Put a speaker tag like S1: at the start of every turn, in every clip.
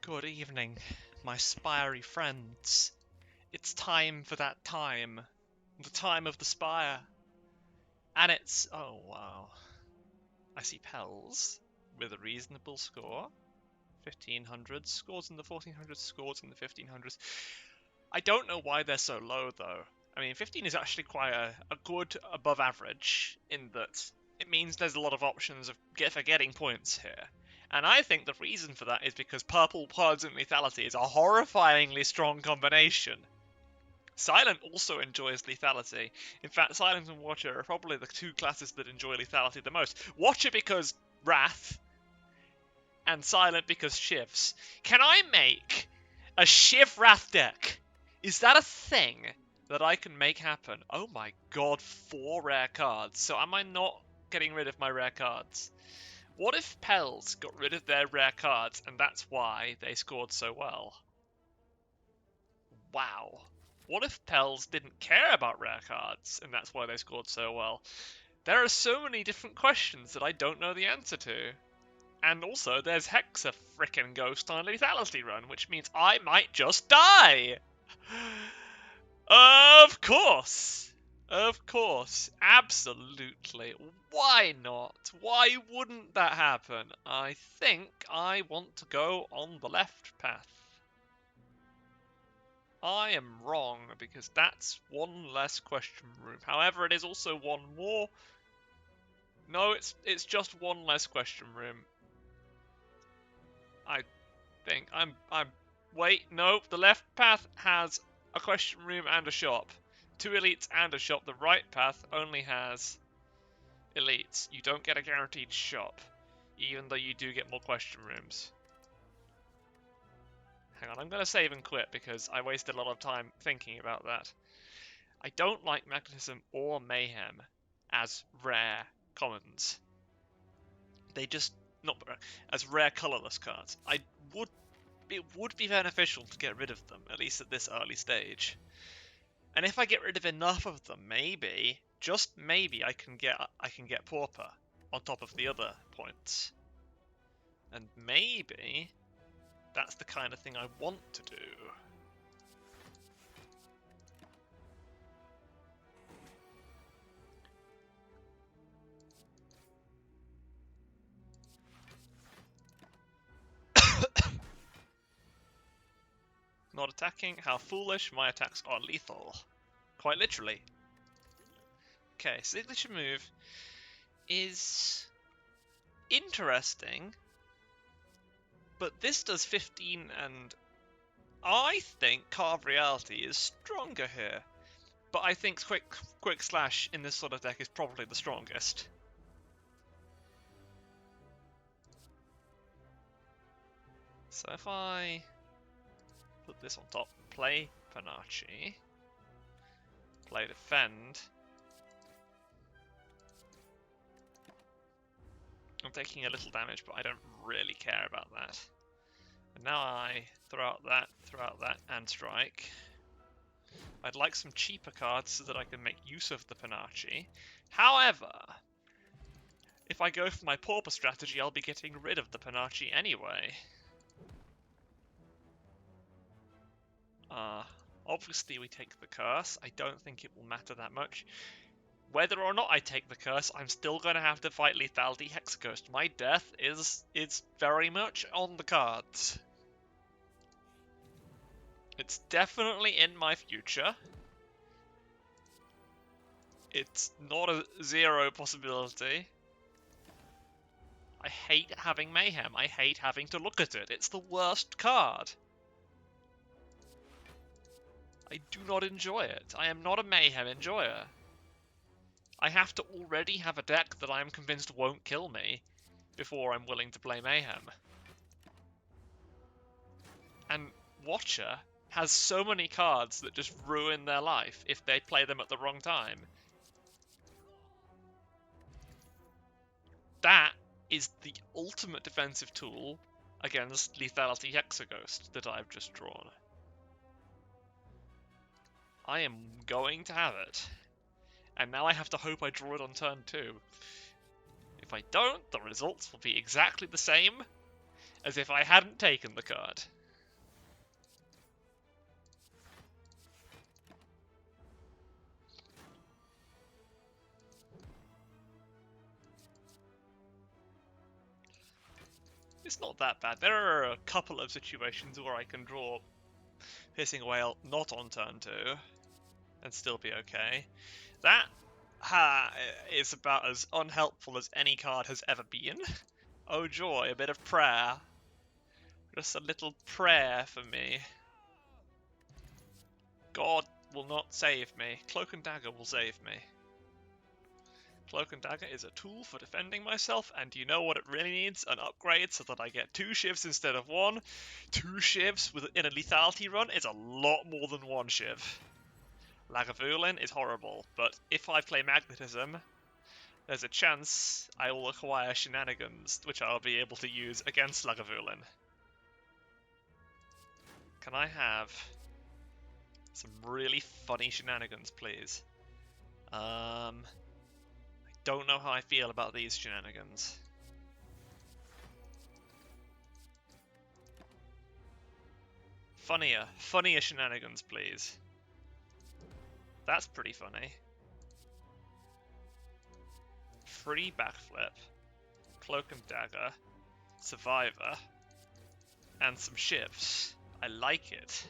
S1: Good evening, my spiry friends. It's time for that time. The time of the spire. And it's... oh, wow. I see Pels with a reasonable score. 1500, scores in the 1400s, scores in the 1500s. I don't know why they're so low, though. I mean, 15 is actually quite a good above average, in that it means there's a lot of options for getting points here. And I think the reason for that is because Purple Pods and Lethality is a horrifyingly strong combination. Silent also enjoys Lethality. In fact, Silent and Watcher are probably the two classes that enjoy Lethality the most. Watcher because Wrath, and Silent because Shivs. Can I make a Shiv Wrath deck? Is that a thing that I can make happen? Oh my god, 4 rare cards. So am I not getting rid of my rare cards? What if Pels got rid of their rare cards and that's why they scored so well? Wow. What if Pels didn't care about rare cards and that's why they scored so well? There are so many different questions that I don't know the answer to. And also, there's Hexa frickin' Ghost on Lethality Run, which means I might just die! Of course! Of course. Absolutely. Why not? Why wouldn't that happen? I think I want to go on the left path. I am wrong, because that's one less question room. However, it is also one more. No, it's just one less question room. I think wait, no, the left path has a question room and a shop. 2 elites and a shop. The right path only has elites. You don't get a guaranteed shop, even though you do get more question rooms. Hang on, I'm going to save and quit because I wasted a lot of time thinking about that. I don't like Magnetism or Mayhem as rare commons. They just, not as rare colourless cards. It would be beneficial to get rid of them, at least at this early stage. And if I get rid of enough of them, maybe, just maybe, I can get Pauper on top of the other points. And maybe that's the kind of thing I want to do. Not attacking? How foolish, my attacks are lethal. Quite literally. Okay, signature move is interesting, but this does 15 and I think Carve Reality is stronger here. But I think Quick Slash in this sort of deck is probably the strongest. So if I put this on top, play Panache, play Defend. I'm taking a little damage, but I don't really care about that. And now I throw out that, and strike. I'd like some cheaper cards so that I can make use of the Panache. However, if I go for my Pauper strategy, I'll be getting rid of the Panache anyway. Obviously we take the curse. I don't think it will matter that much. Whether or not I take the curse, I'm still going to have to fight Lethality Hexaghost. My death is very much on the cards. It's definitely in my future. It's not a 0 possibility. I hate having Mayhem. I hate having to look at it. It's the worst card. I do not enjoy it. I am not a Mayhem enjoyer. I have to already have a deck that I am convinced won't kill me before I'm willing to play Mayhem. And Watcher has so many cards that just ruin their life if they play them at the wrong time. That is the ultimate defensive tool against Lethality Hexaghost that I've just drawn. I am going to have it. And now I have to hope I draw it on turn 2. If I don't, the results will be exactly the same. As if I hadn't taken the card. It's not that bad. There are a couple of situations where I can draw Piercing Whale not on turn 2 and still be okay. That is about as unhelpful as any card has ever been. Oh joy, a bit of prayer. Just a little prayer for me. God will not save me. Cloak and Dagger will save me. Cloak and Dagger is a tool for defending myself, and you know what it really needs? An upgrade so that I get 2 shivs instead of 1. 2 shivs in a lethality run is a lot more than 1 shiv. Lagavulin is horrible, but if I play Magnetism, there's a chance I will acquire Shenanigans, which I'll be able to use against Lagavulin. Can I have some really funny Shenanigans, please? I don't know how I feel about these Shenanigans. Funnier Shenanigans, please. That's pretty funny. Free backflip, Cloak and Dagger, Survivor, and some shivs. I like it.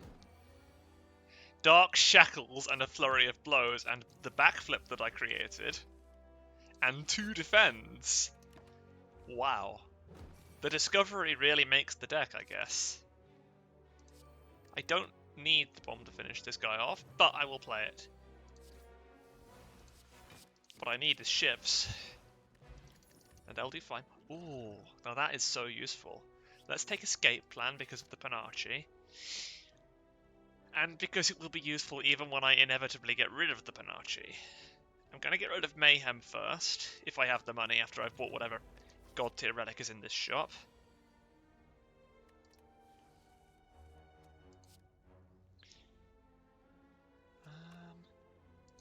S1: Dark Shackles and a Flurry of Blows, and the backflip that I created. And 2 defends. Wow. The discovery really makes the deck, I guess. I don't need the bomb to finish this guy off, but I will play it. What I need is shivs. And they'll do fine. Ooh, now that is so useful. Let's take Escape Plan because of the Panache. And because it will be useful even when I inevitably get rid of the Panache. I'm going to get rid of Mayhem first, if I have the money after I've bought whatever God tier relic is in this shop.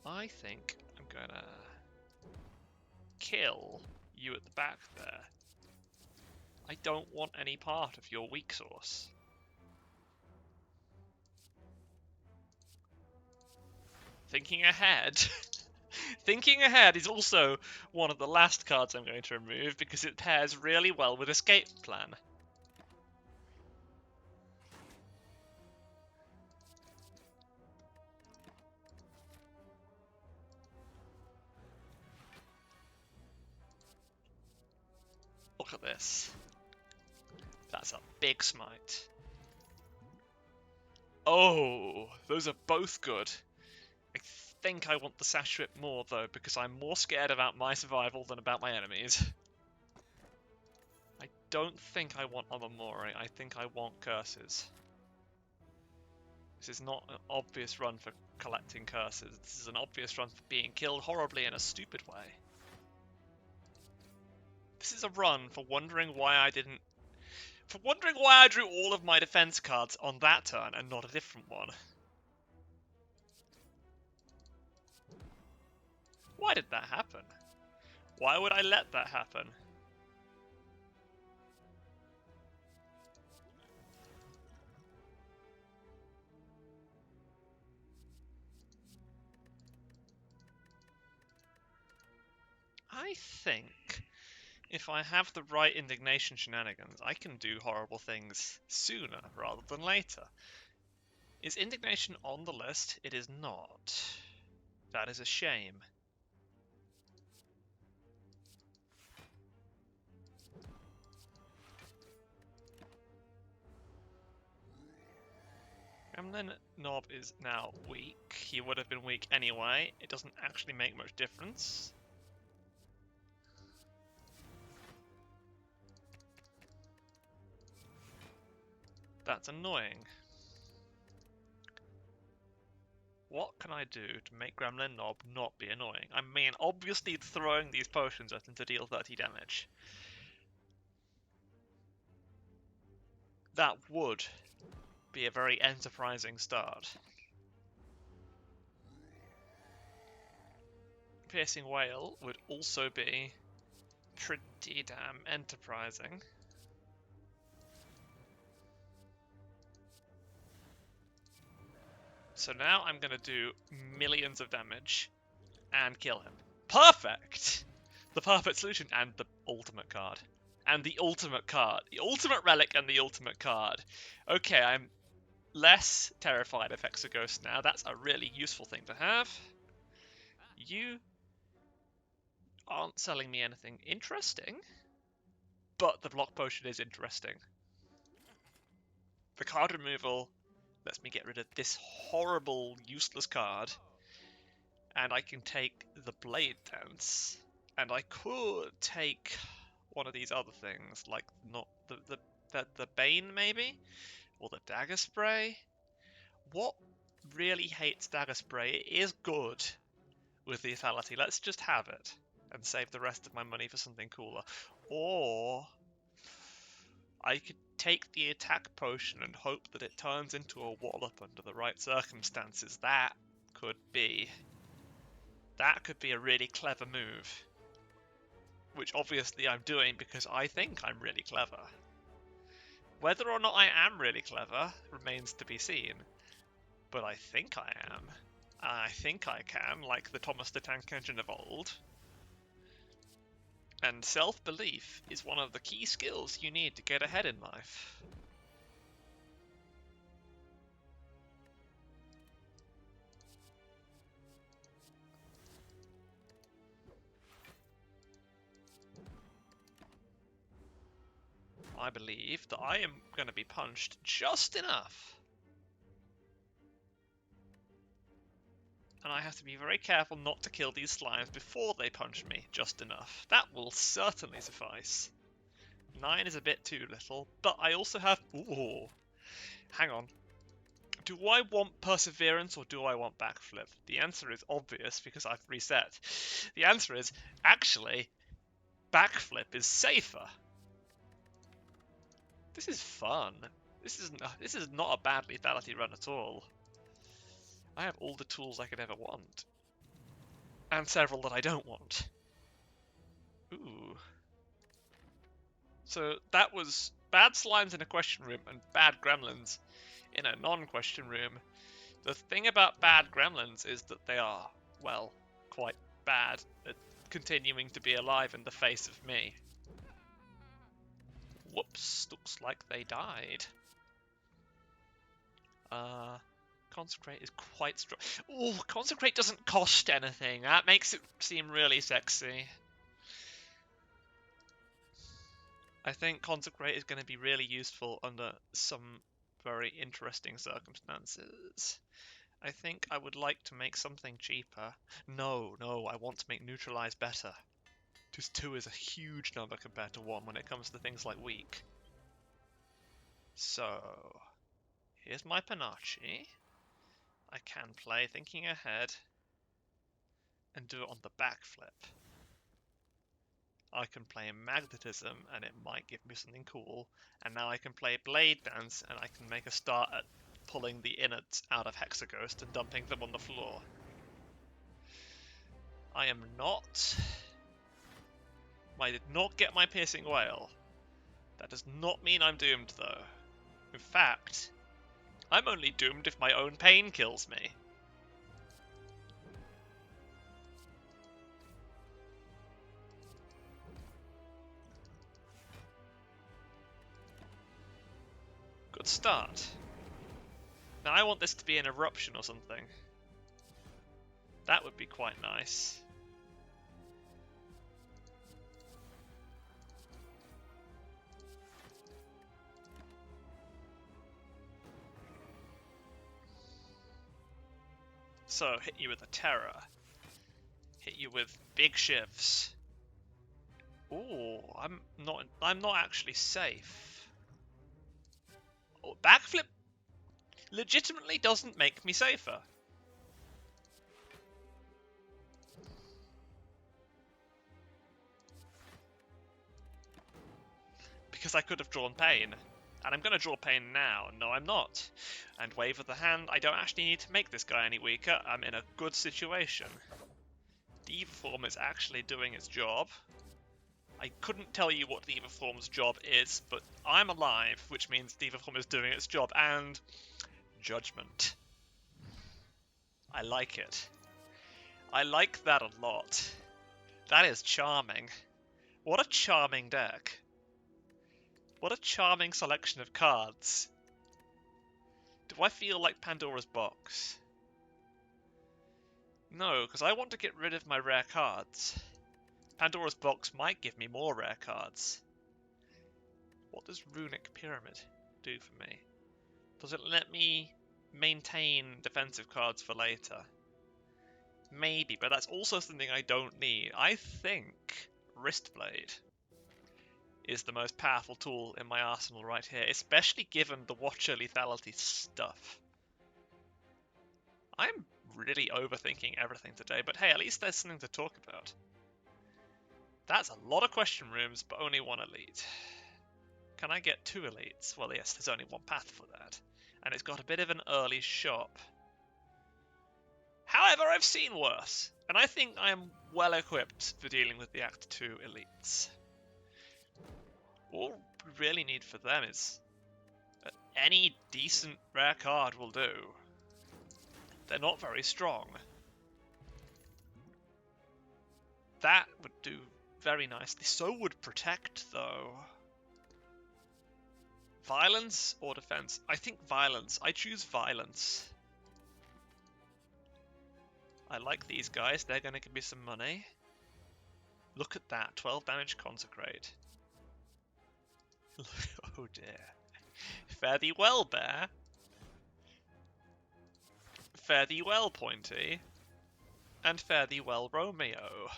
S1: I think I'm going to kill you at the back there. I don't want any part of your weak source. Thinking ahead. Thinking ahead is also one of the last cards I'm going to remove because it pairs really well with Escape Plan. Look at this. That's a big smite. Oh, those are both good. I think I want the Sash Whip more, though, because I'm more scared about my survival than about my enemies. I don't think I want Amamori, I think I want Curses. This is not an obvious run for collecting curses, this is an obvious run for being killed horribly in a stupid way. This is a run for wondering why I didn't... For wondering why I drew all of my defense cards on that turn and not a different one. Why did that happen? Why would I let that happen? I think if I have the right indignation shenanigans, I can do horrible things sooner rather than later. Is indignation on the list? It is not. That is a shame. Gremlin Knob is now weak. He would have been weak anyway. It doesn't actually make much difference. That's annoying. What can I do to make Gremlin Knob not be annoying? I mean, obviously throwing these potions at him to deal 30 damage. That would be a very enterprising start. Piercing Whale would also be pretty damn enterprising. So now I'm going to do millions of damage and kill him. Perfect! The perfect solution and the ultimate card. And the ultimate card. The ultimate relic and the ultimate card. Okay, I'm less terrified of Hexaghost now. That's a really useful thing to have. You aren't selling me anything interesting, but the block potion is interesting. The card removal lets me get rid of this horrible, useless card, and I can take the Blade Dance, and I could take one of these other things, like not the Bane maybe, or the Dagger Spray. What really hates Dagger Spray is good with the lethality. Let's just have it and save the rest of my money for something cooler. Or I could take the attack potion and hope that it turns into a wallop under the right circumstances. That could be a really clever move. Which obviously I'm doing because I think I'm really clever. Whether or not I am really clever remains to be seen. But I think I am. I think I can, like the Thomas the Tank Engine of old. And self-belief is one of the key skills you need to get ahead in life. I believe that I am going to be punched just enough. And I have to be very careful not to kill these slimes before they punch me just enough. That will certainly suffice. 9 is a bit too little, but I also have... Ooh, hang on. Do I want Perseverance or do I want Backflip? The answer is obvious because I've reset. The answer is, actually, Backflip is safer. This is fun. This is not a bad lethality run at all. I have all the tools I could ever want. And several that I don't want. Ooh. So that was bad slimes in a question room and bad gremlins in a non-question room. The thing about bad gremlins is that they are, well, quite bad at continuing to be alive in the face of me. Whoops, looks like they died. Consecrate is quite strong. Ooh, Consecrate doesn't cost anything. That makes it seem really sexy. I think Consecrate is going to be really useful under some very interesting circumstances. I think I would like to make something cheaper. No, I want to make Neutralize better. Just 2 is a huge number compared to 1 when it comes to things like weak. So, here's my Panache. I can play Thinking Ahead and do it on the backflip. I can play Magnetism and it might give me something cool. And now I can play Blade Dance and I can make a start at pulling the innards out of Hexaghost and dumping them on the floor. I am not... I did not get my Piercing Wail. That does not mean I'm doomed though. In fact, I'm only doomed if my own pain kills me. Good start. Now I want this to be an eruption or something. That would be quite nice. So, hit you with a Terror. Hit you with big shivs. Ooh, I'm not actually safe. Oh, backflip legitimately doesn't make me safer. Because I could have drawn pain. And I'm going to draw pain now. No, I'm not. And wave of the hand, I don't actually need to make this guy any weaker. I'm in a good situation. Diva Form is actually doing its job. I couldn't tell you what Diva Form's job is, but I'm alive, which means Diva Form is doing its job. And... Judgment. I like it. I like that a lot. That is charming. What a charming deck. What a charming selection of cards. Do I feel like Pandora's Box? No, because I want to get rid of my rare cards. Pandora's Box might give me more rare cards. What does Runic Pyramid do for me? Does it let me maintain defensive cards for later? Maybe, but that's also something I don't need. I think Wristblade is the most powerful tool in my arsenal right here, especially given the Watcher lethality stuff. I'm really overthinking everything today, but hey, at least there's something to talk about. That's a lot of question rooms, but only one elite. Can I get 2 elites? Well, yes, there's only one path for that. And it's got a bit of an early shop. However, I've seen worse, and I think I am well equipped for dealing with the Act 2 elites. All we really need for them is any decent rare card will do. They're not very strong. That would do very nicely. So would Protect, though. Violence or defense? I think violence. I choose violence. I like these guys. They're going to give me some money. Look at that. 12 damage Consecrate. Oh dear. Fare thee well, Bear. Fare thee well, Pointy. And fare thee well, Romeo.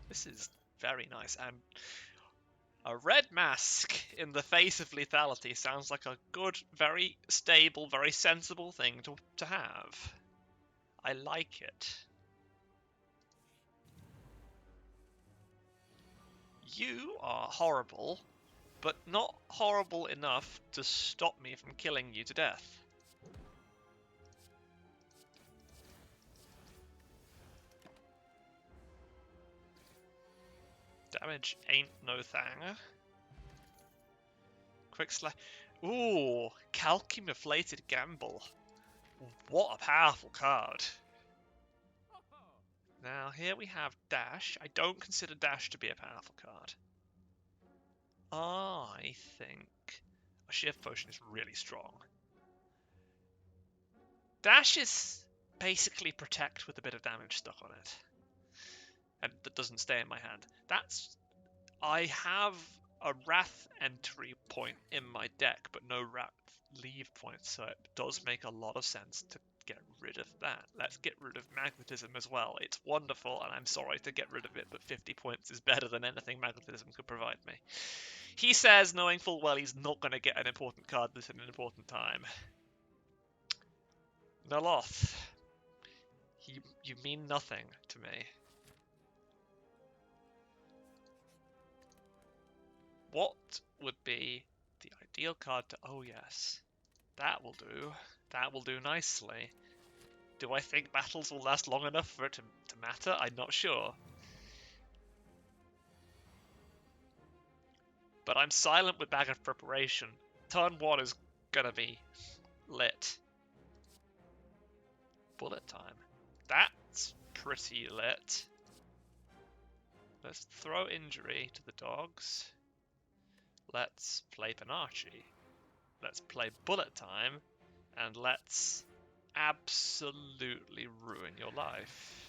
S1: This is very nice, and a red mask in the face of lethality sounds like a good, very stable, very sensible thing to have. I like it. You are horrible, but not horrible enough to stop me from killing you to death. Damage ain't no thing. Quick slash. Ooh, Calculated Gamble. What a powerful card. Now, here we have Dash. I don't consider Dash to be a powerful card. I think a Shift Potion is really strong. Dash is basically Protect with a bit of damage stuck on it. And that doesn't stay in my hand. I have a Wrath entry point in my deck, but no Wrath leave point, so it does make a lot of sense to get rid of that. Let's get rid of Magnetism as well. It's wonderful, and I'm sorry to get rid of it, but 50 points is better than anything Magnetism could provide me. He says, knowing full well he's not going to get an important card at an important time. Noloth, you mean nothing to me. What would be the ideal card to... Oh, yes. That will do. That will do nicely. Do I think battles will last long enough for it to matter? I'm not sure. But I'm silent with Bag of Preparation. Turn 1 is gonna be lit. Bullet time. That's pretty lit. Let's throw Injury to the dogs. Let's play Panache. Let's play Bullet Time. And let's absolutely ruin your life.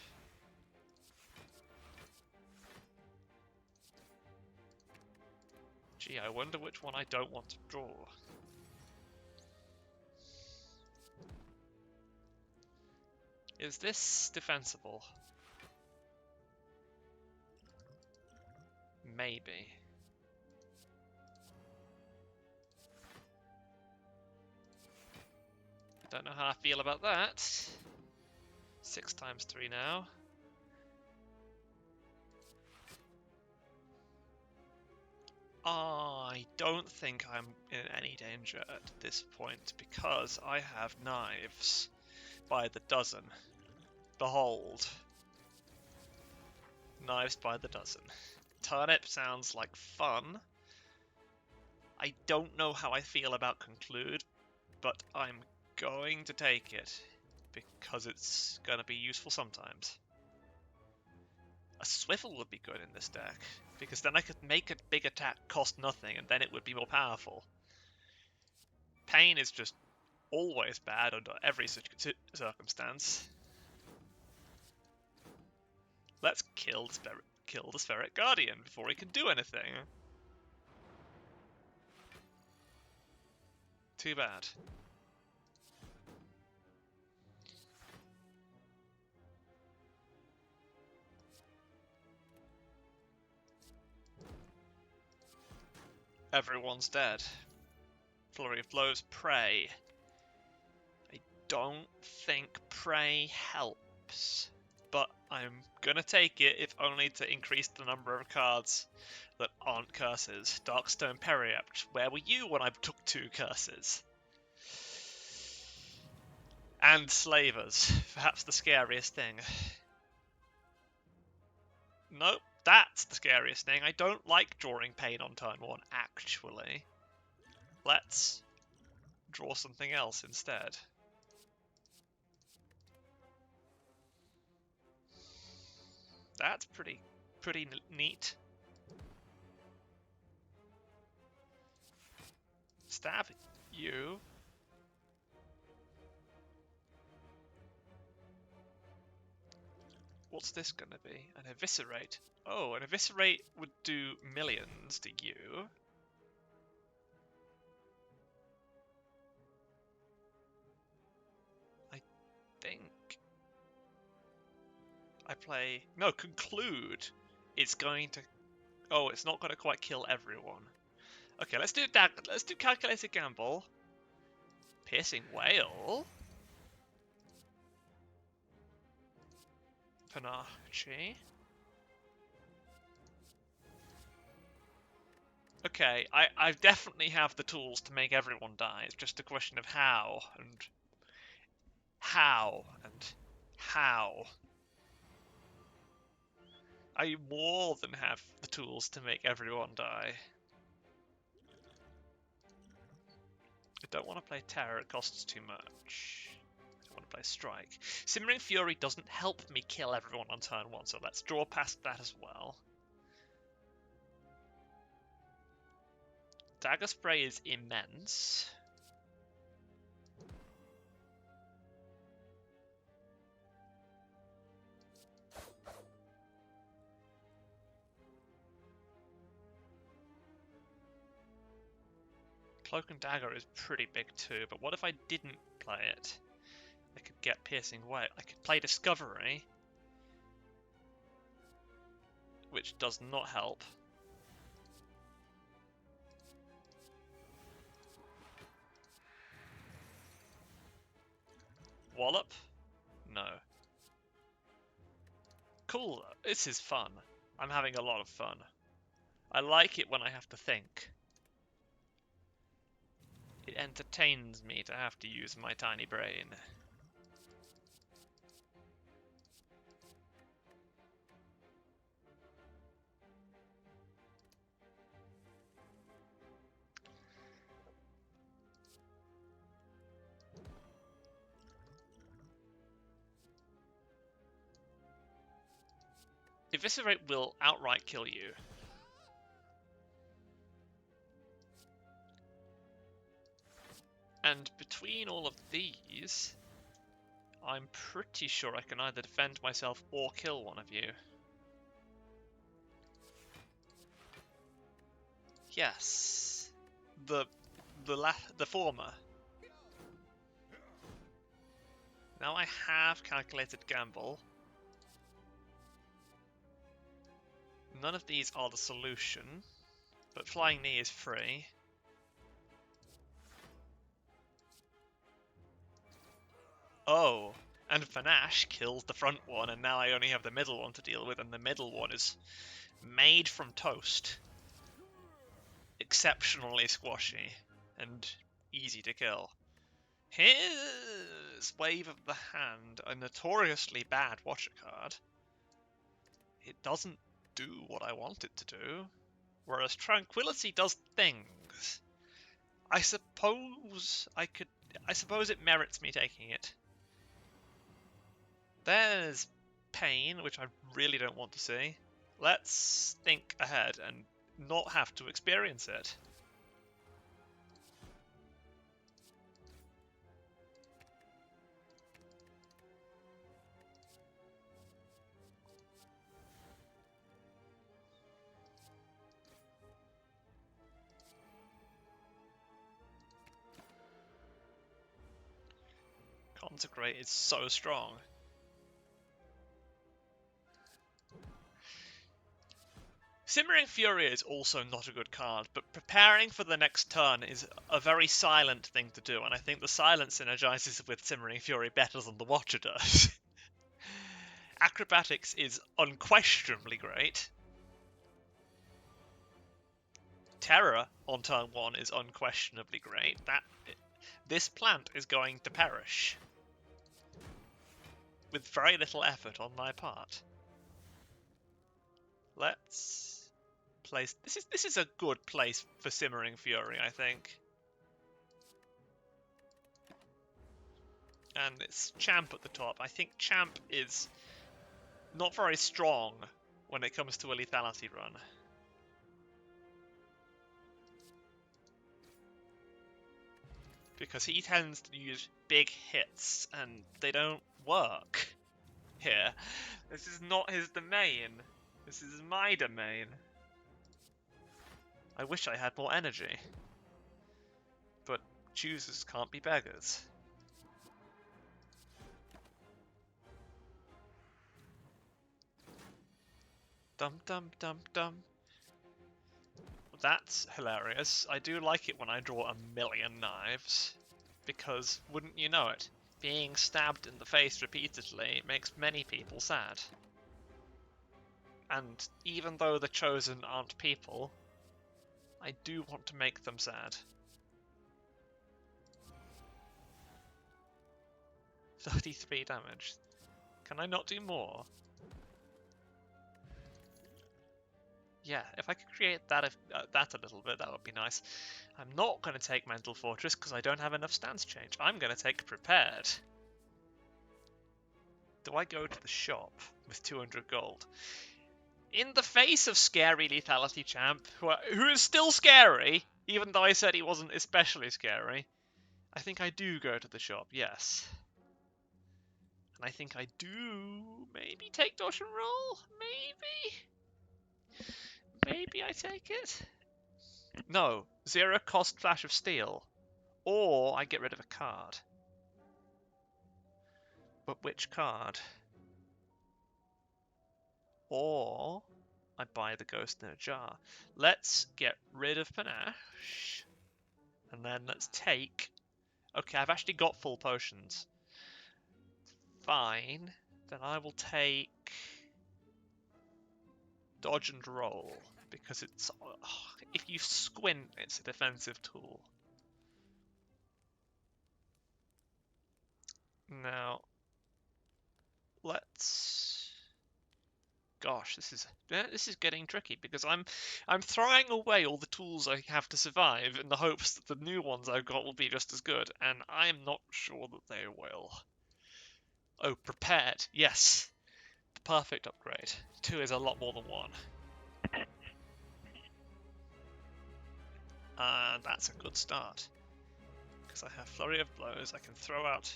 S1: Gee, I wonder which one I don't want to draw. Is this defensible? Maybe. Don't know how I feel about that. 6 times 3 now. I don't think I'm in any danger at this point because I have knives by the dozen. Behold. Knives by the dozen. Turnip sounds like fun. I don't know how I feel about conclude, but I'm going to take it because it's going to be useful sometimes. A swivel would be good in this deck, because then I could make a big attack cost nothing, and then it would be more powerful. Pain is just always bad under every circumstance. Let's kill the Spirit Guardian before he can do anything. Too bad. Everyone's dead. Flurry of Blows, Prey. I don't think Prey helps, but I'm gonna take it if only to increase the number of cards that aren't curses. Darkstone Periapt, where were you when I took 2 curses? And Slavers, perhaps the scariest thing. Nope, that's the scariest thing. I don't like drawing Pain on turn 1, actually. Let's draw something else instead. That's pretty neat. Stab you. What's this gonna be? An Eviscerate. Oh, an Eviscerate would do millions to you. I think I play... No, Conclude. It's going to... Oh, it's not going to quite kill everyone. Okay, let's do that. Let's do Calculated Gamble. Piercing Whale. Panache. Okay, I definitely have the tools to make everyone die. It's just a question of how, and how, and how. I more than have the tools to make everyone die. I don't want to play Terror, it costs too much. I want to play Strike. Simmering Fury doesn't help me kill everyone on turn 1, so let's draw past that as well. Dagger Spray is immense. Cloak and Dagger is pretty big too, but what if I didn't play it? I could get Piercing Way. I could play Discovery, which does not help. Wallop? No. Cool, this is fun. I'm having a lot of fun. I like it when I have to think. It entertains me to have to use my tiny brain. Eviscerate will outright kill you. And between all of these, I'm pretty sure I can either defend myself or kill one of you. Yes. The former. Now I have Calculated Gamble. None of these are the solution, but Flying Knee is free. Oh, and Panache kills the front one, and now I only have the middle one to deal with, and the middle one is made from toast. Exceptionally squashy and easy to kill. Here's Wave of the Hand, a notoriously bad Watcher card. It doesn't do what I want it to do, whereas Tranquility does things. I suppose I could... I suppose it merits me taking it. There's pain, which I really don't want to see. Let's think ahead and not have to experience it. Consecrate is so strong. Simmering Fury is also not a good card, but preparing for the next turn is a very silent thing to do, and I think the silence synergizes with Simmering Fury better than the Watcher does. Acrobatics is unquestionably great. Terror on turn 1 is unquestionably great. This plant is going to perish. With very little effort on my part. Let's place... This is a good place for Simmering Fury, I think. And it's Champ at the top. I think Champ is not very strong when it comes to a lethality run. Because he tends to use big hits, and they don't work here. This is not his domain. This is my domain. I wish I had more energy. But choosers can't be beggars. Dum dum dum dum. That's hilarious. I do like it when I draw a million knives. Because, wouldn't you know it, being stabbed in the face repeatedly makes many people sad. And even though the chosen aren't people, I do want to make them sad. 33 damage. Can I not do more? Yeah, if I could create that a little bit, that would be nice. I'm not going to take Mental Fortress because I don't have enough stance change. I'm going to take Prepared. Do I go to the shop with 200 gold? In the face of scary lethality champ, who is still scary, even though I said he wasn't especially scary, I think I do go to the shop, yes. And I think I do maybe take Dodge and Roll? Maybe I take it? No, 0 cost Flash of Steel. Or I get rid of a card. But which card? Or I buy the Ghost in a Jar. Let's get rid of Panache. And then let's take... Okay, I've actually got full potions. Fine. Then I will take... Dodge and Roll. Because it's... if you squint, it's a defensive tool. Now... Let's... Gosh, this is getting tricky because I'm throwing away all the tools I have to survive in the hopes that the new ones I've got will be just as good, and I'm not sure that they will. Oh, Prepared, yes, the perfect upgrade. 2 is a lot more than 1, and that's a good start because I have Flurry of Blows. I can throw out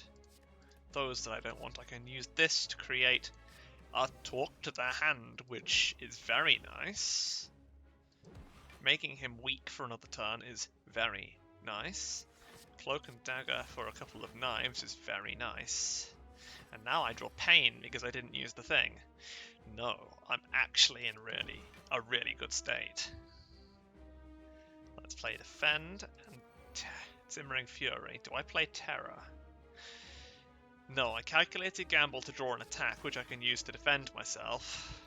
S1: those that I don't want. I can use this to create a Talk to the Hand, which is very nice. Making him weak for another turn is very nice. Cloak and Dagger for a couple of knives is very nice. And now I draw Pain because I didn't use the thing. No, I'm actually in a really good state. Let's play Defend and Simmering Fury. Do I play Terror? No, I calculated gamble to draw an attack, which I can use to defend myself.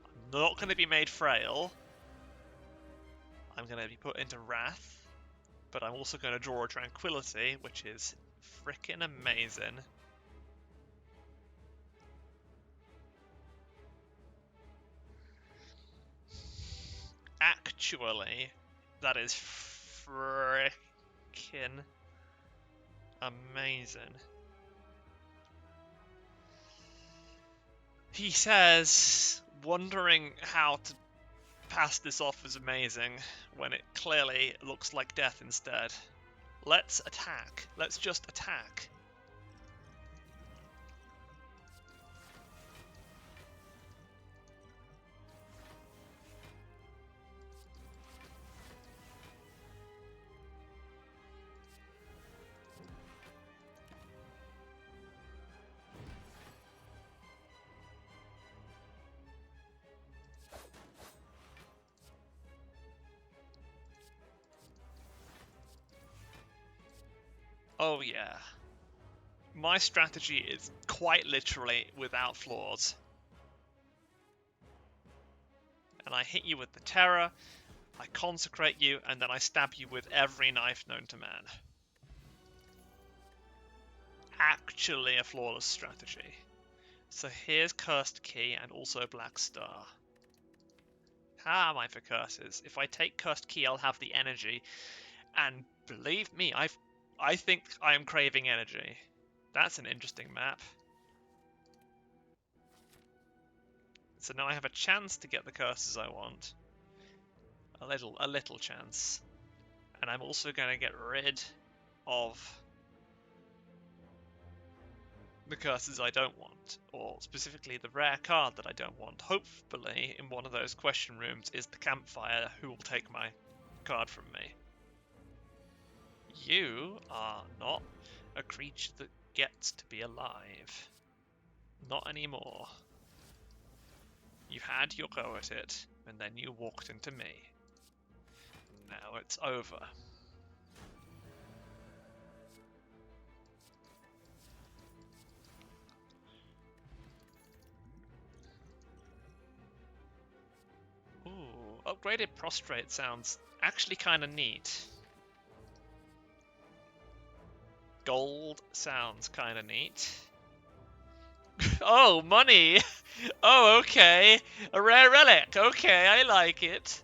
S1: I'm not going to be made frail. I'm going to be put into Wrath. But I'm also going to draw a Tranquility, which is frickin' amazing. Actually, that is frickin' Fucking amazing. He says, wondering how to pass this off as amazing when it clearly looks like death instead. Let's attack. Let's just attack. Oh yeah. My strategy is quite literally without flaws. And I hit you with the terror, I consecrate you, and then I stab you with every knife known to man. Actually a flawless strategy. So here's Cursed Key and also Black Star. How am I for curses? If I take Cursed Key, I'll have the energy. And believe me, I think I am craving energy. That's an interesting map. So now I have a chance to get the curses I want. A little chance. And I'm also going to get rid of the curses I don't want, or specifically the rare card that I don't want. Hopefully, in one of those question rooms is the campfire who will take my card from me. You are not a creature that gets to be alive. Not anymore. You had your go at it, and then you walked into me. Now it's over. Ooh, upgraded prostrate sounds actually kind of neat. Gold sounds kind of neat. Oh, money! Oh, okay. A rare relic. Okay, I like it.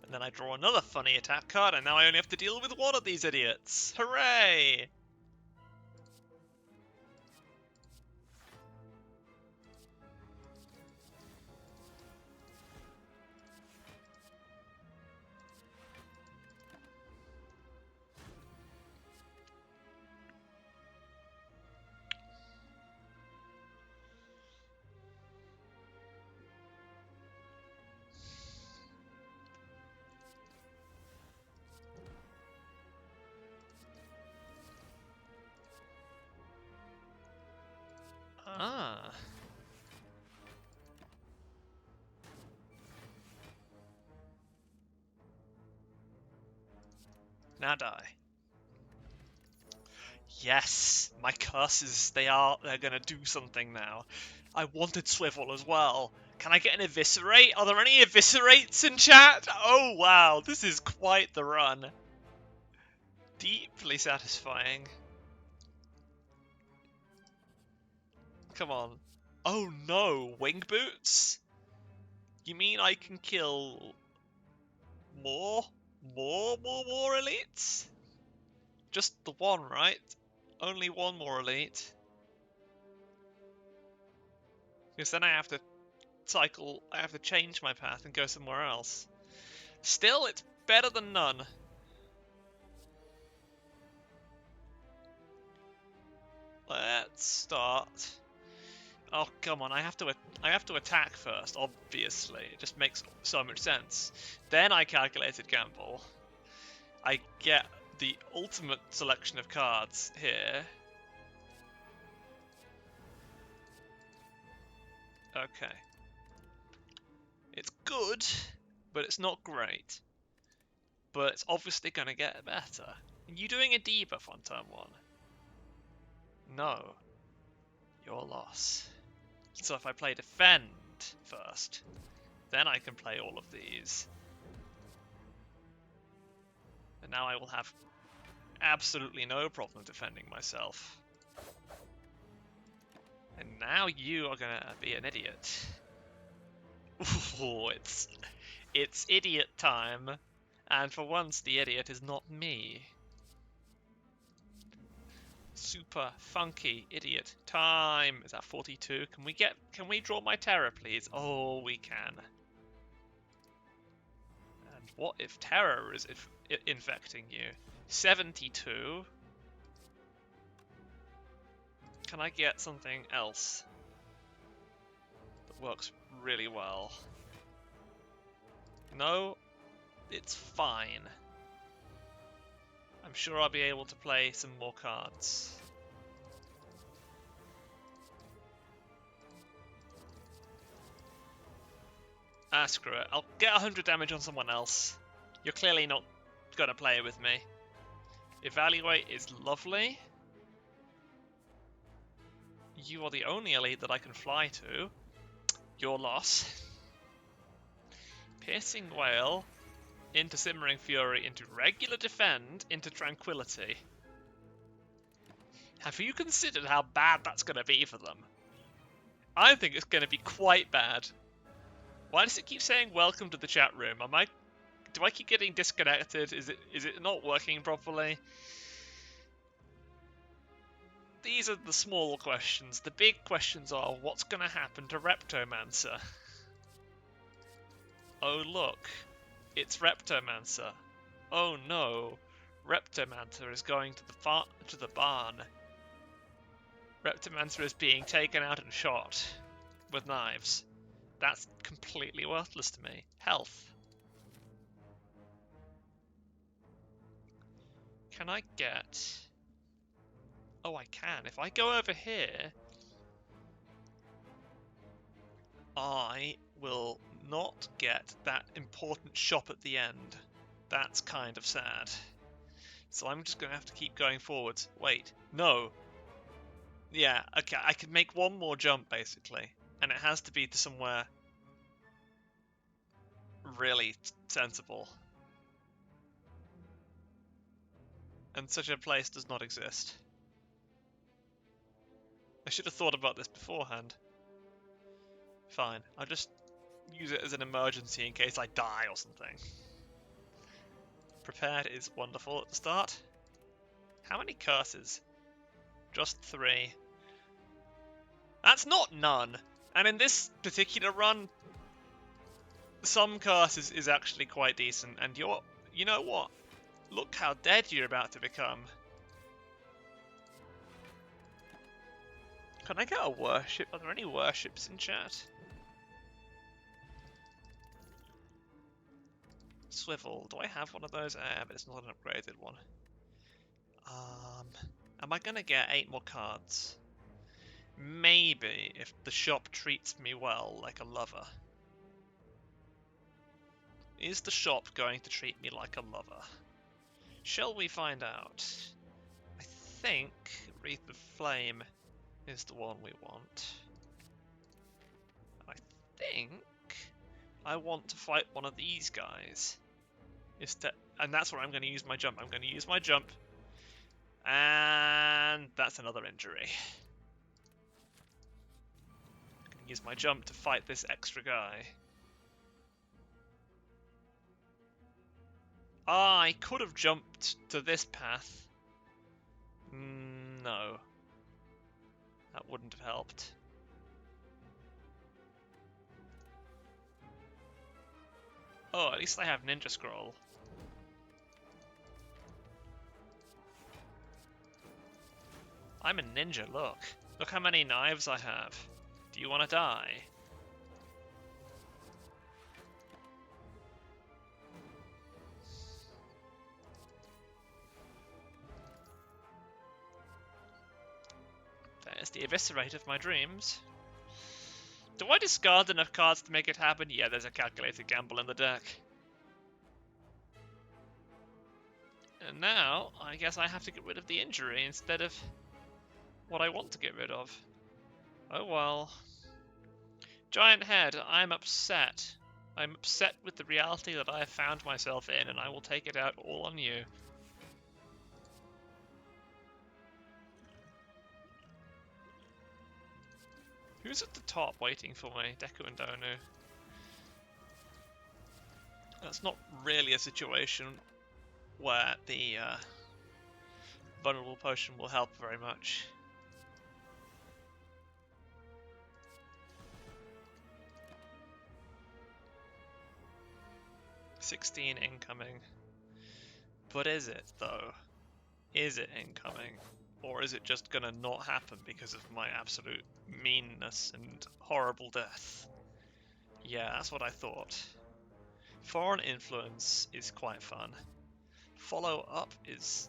S1: And then I draw another funny attack card, and now I only have to deal with one of these idiots. Hooray! Ah. Now die. Yes, my curses, they're gonna do something now. I wanted Swivel as well. Can I get an Eviscerate? Are there any Eviscerates in chat? Oh wow, this is quite the run. Deeply satisfying. Come on. Oh no, Wing Boots? You mean I can kill more elites? Just the one, right? Only one more elite. Because then I have to change my path and go somewhere else. Still, it's better than none. Let's start. Oh, come on, I have to attack first, obviously. It just makes so much sense. Then I calculated gamble. I get the ultimate selection of cards here. Okay. It's good, but it's not great. But it's obviously going to get better. Are you doing a debuff on turn 1? No. Your loss. So if I play defend first, then I can play all of these. And now I will have absolutely no problem defending myself. And now you are gonna be an idiot. Ooh, it's idiot time. And for once the idiot is not me. Super funky idiot time. Is that 42? Can we draw my terror, please? Oh, we can. And what if terror is infecting you? 72. Can I get something else that works really well? No, it's fine. I'm sure I'll be able to play some more cards. Ah, screw it. I'll get 100 damage on someone else. You're clearly not gonna play with me. Evaluate is lovely. You are the only elite that I can fly to. Your loss. Piercing Wail into Simmering Fury, into Regular Defend, into Tranquility. Have you considered how bad that's going to be for them? I think it's going to be quite bad. Why does it keep saying welcome to the chat room? Do I keep getting disconnected? Is it not working properly? These are the small questions. The big questions are, what's going to happen to Reptomancer? Oh look, it's Reptomancer. Oh no, Reptomancer is going to the barn. Reptomancer is being taken out and shot with knives. That's completely worthless to me. Health. Can I get... Oh, I can. If I go over here, I will not get that important shop at the end. That's kind of sad. So I'm just going to have to keep going forwards. Wait, no. Yeah, okay, I can make one more jump, basically. And it has to be to somewhere really sensible. And such a place does not exist. I should have thought about this beforehand. Fine, I'll just use it as an emergency in case I die or something. Prepared is wonderful at the start. How many curses? Just 3. That's not none! And in this particular run, some curses is actually quite decent, and you know what? Look how dead you're about to become. Can I get a worship? Are there any worships in chat? Swivel. Do I have one of those? But it's not an upgraded one. Am I gonna get 8 more cards? Maybe, if the shop treats me well, like a lover. Is the shop going to treat me like a lover? Shall we find out? I think Wreath of Flame is the one we want. I think I want to fight one of these guys. And that's where I'm going to use my jump. I'm going to use my jump. And that's another injury. I'm going to use my jump to fight this extra guy. I could have jumped to this path. No. That wouldn't have helped. Oh, at least I have Ninja Scroll. I'm a ninja, look. Look how many knives I have. Do you want to die? There's the Eviscerate of my dreams. Do I discard enough cards to make it happen? Yeah, there's a calculated gamble in the deck. And now, I guess I have to get rid of the injury instead of what I want to get rid of. Oh well. Giant head, I'm upset. I'm upset with the reality that I have found myself in, and I will take it out all on you. Who's at the top waiting for me? Deku and Donu. That's not really a situation where the vulnerable potion will help very much. $16 incoming. But is it, though? Is it incoming? Or is it just gonna not happen because of my absolute meanness and horrible death? Yeah, that's what I thought. Foreign influence is quite fun. Follow up is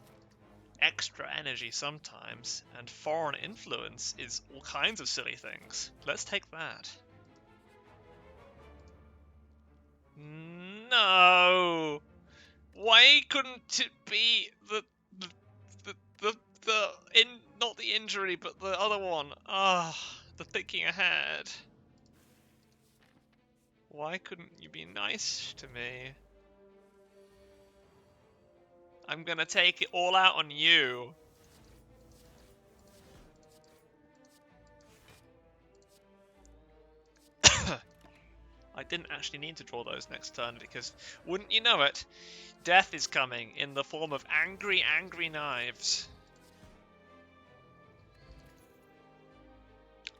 S1: extra energy sometimes, and foreign influence is all kinds of silly things. Let's take that. No! Why couldn't it be not the injury, but the other one? Ah, the thinking ahead. Why couldn't you be nice to me? I'm gonna take it all out on you. I didn't actually need to draw those next turn because, wouldn't you know it, death is coming in the form of angry, angry knives.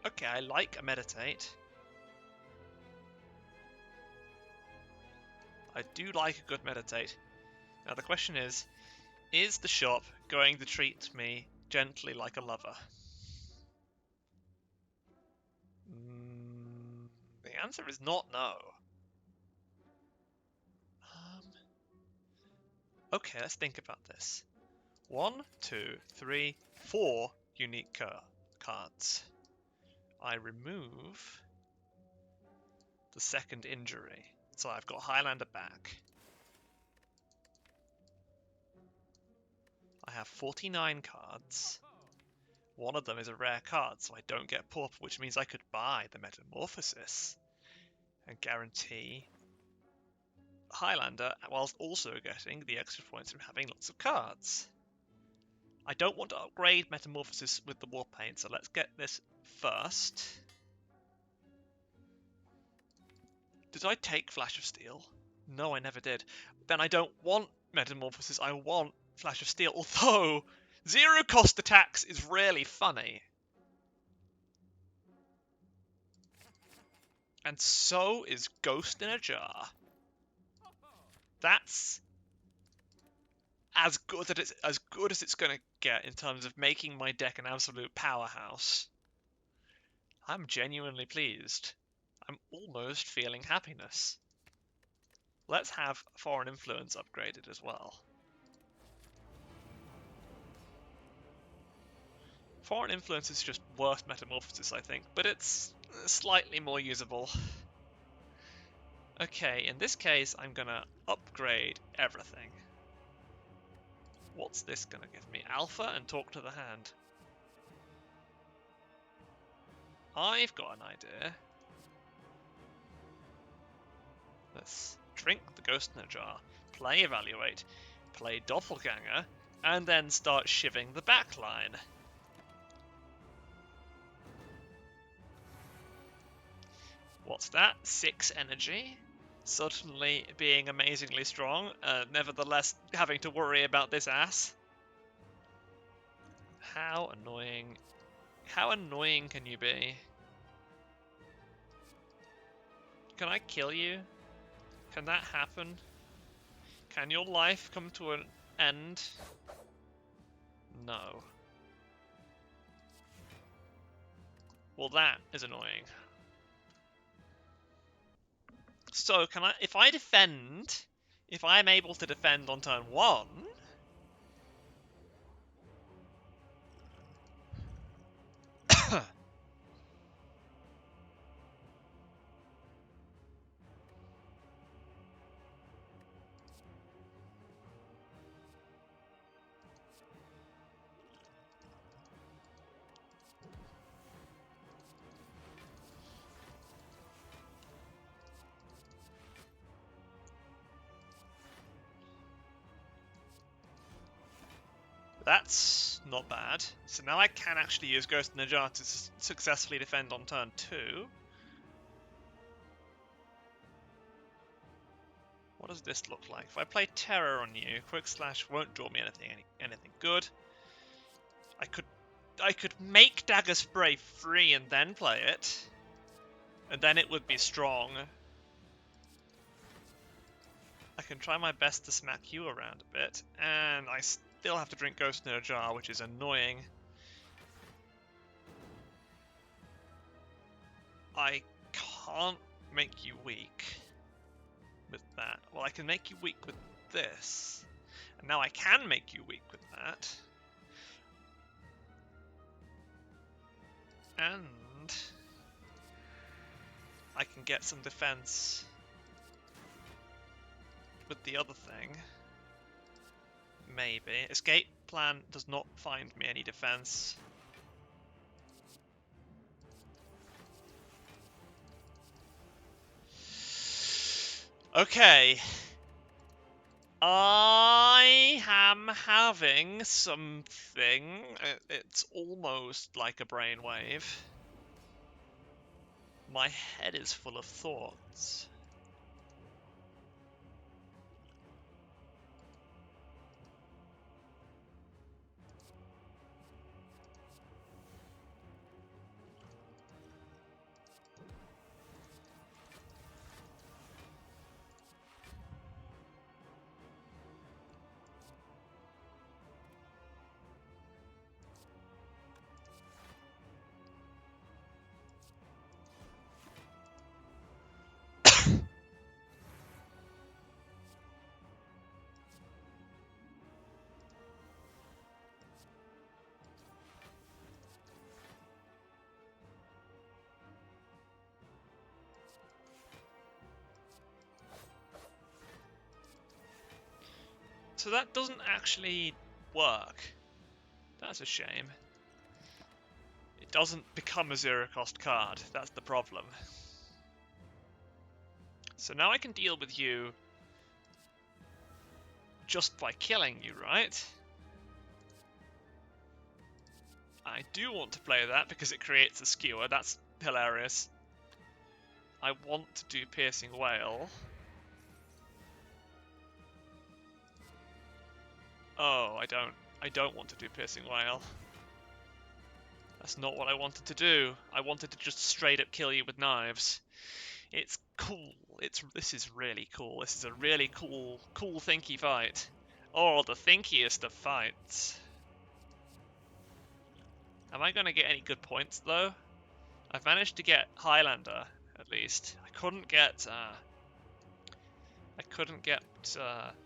S1: Okay, I like a meditate. I do like a good meditate. Now the question is the shop going to treat me gently like a lover? The answer is not no. Okay, let's think about this. 1, 2, 3, 4 unique cards. I remove the second injury. So I've got Highlander back. I have 49 cards. One of them is a rare card, so I don't get Pauper, which means I could buy the Metamorphosis and guarantee Highlander, whilst also getting the extra points from having lots of cards. I don't want to upgrade Metamorphosis with the Warpaint, so let's get this first. Did I take Flash of Steel? No, I never did. Then I don't want Metamorphosis, I want Flash of Steel, although zero cost attacks is really funny. And so is Ghost in a Jar. That's as good as it's gonna get in terms of making my deck an absolute powerhouse. I'm genuinely pleased. I'm almost feeling happiness. Let's have Foreign Influence upgraded as well. Foreign Influence is just worse Metamorphosis, I think, but it's slightly more usable. Okay, in this case, I'm gonna upgrade everything. What's this gonna give me? Alpha and Talk to the Hand. I've got an idea. Let's drink the Ghost in a Jar, play Evaluate, play Doppelganger, and then start shivving the backline. What's that? 6 energy? Certainly being amazingly strong, nevertheless having to worry about this ass. How annoying. How annoying can you be? Can I kill you? Can that happen? Can your life come to an end? No. Well, that is annoying. So, can I, if I defend, if I'm able to defend on turn 1, that's not bad. So now I can actually use Ghost in a Jar to successfully defend on turn 2. What does this look like? If I play Terror on you, Quick Slash won't draw me anything good. I could make Dagger Spray free and then play it. And then it would be strong. I can try my best to smack you around a bit, and I still have to drink Ghost in a Jar, which is annoying. I can't make you weak with that. Well, I can make you weak with this. And now I can make you weak with that. And I can get some defense with the other thing. Maybe. Escape plan does not find me any defense. Okay. I am having something. It's almost like a brainwave. My head is full of thoughts. So that doesn't actually work. That's a shame. It doesn't become a zero-cost card. That's the problem. So now I can deal with you just by killing you, right? I do want to play that because it creates a skewer. That's hilarious. I want to do Piercing Wail. Oh, I don't want to do Piercing Wail. That's not what I wanted to do. I wanted to just straight up kill you with knives. It's cool. This is really cool. This is a really cool thinky fight. Oh, the thinkiest of fights. Am I gonna get any good points though? I've managed to get Highlander at least. I couldn't get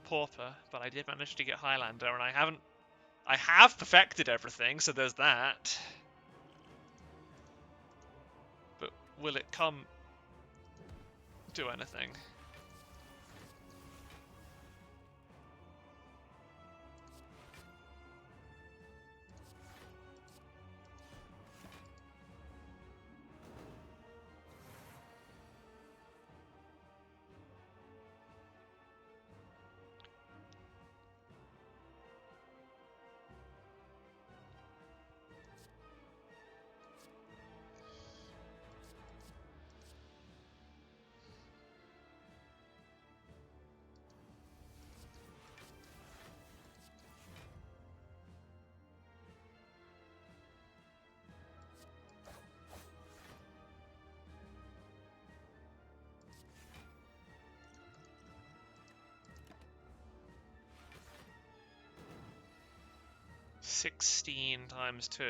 S1: Pauper, but I did manage to get Highlander, and I have perfected everything, so there's that. But will it do anything? $16 times 2.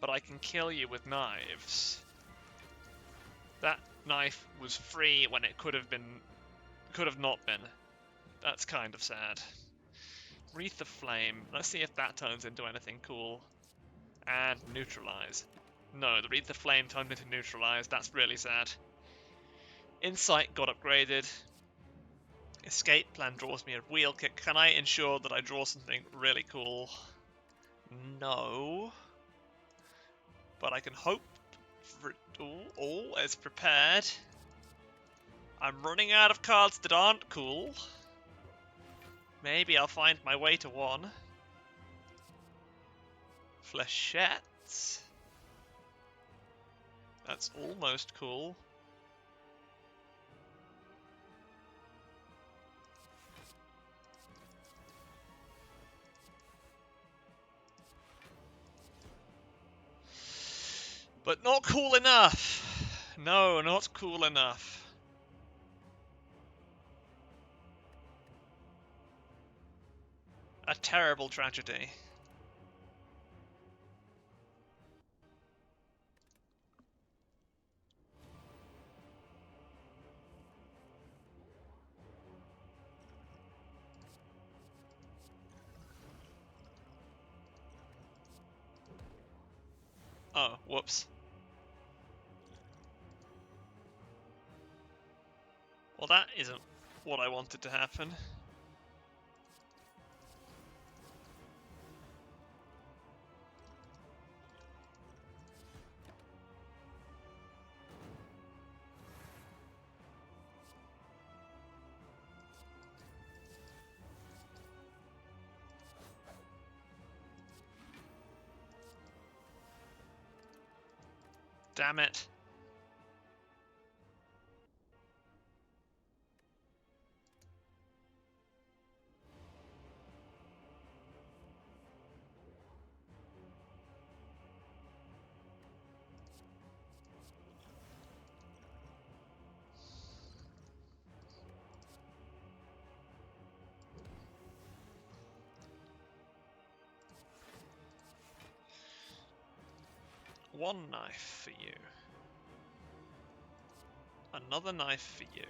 S1: But I can kill you with knives. That knife was free when it could have not been. That's kind of sad. Wreath of Flame. Let's see if that turns into anything cool. And Neutralize. No, the Wreath of Flame turned into Neutralize. That's really sad. Insight got upgraded. Escape plan draws me a wheel kick. Can I ensure that I draw something really cool? No. But I can hope for it all as prepared. I'm running out of cards that aren't cool. Maybe I'll find my way to one. Flechettes. That's almost cool. But not cool enough. No, not cool enough. A terrible tragedy. Oh, whoops. Well, that isn't what I wanted to happen. Damn it. One knife for you. Another knife for you.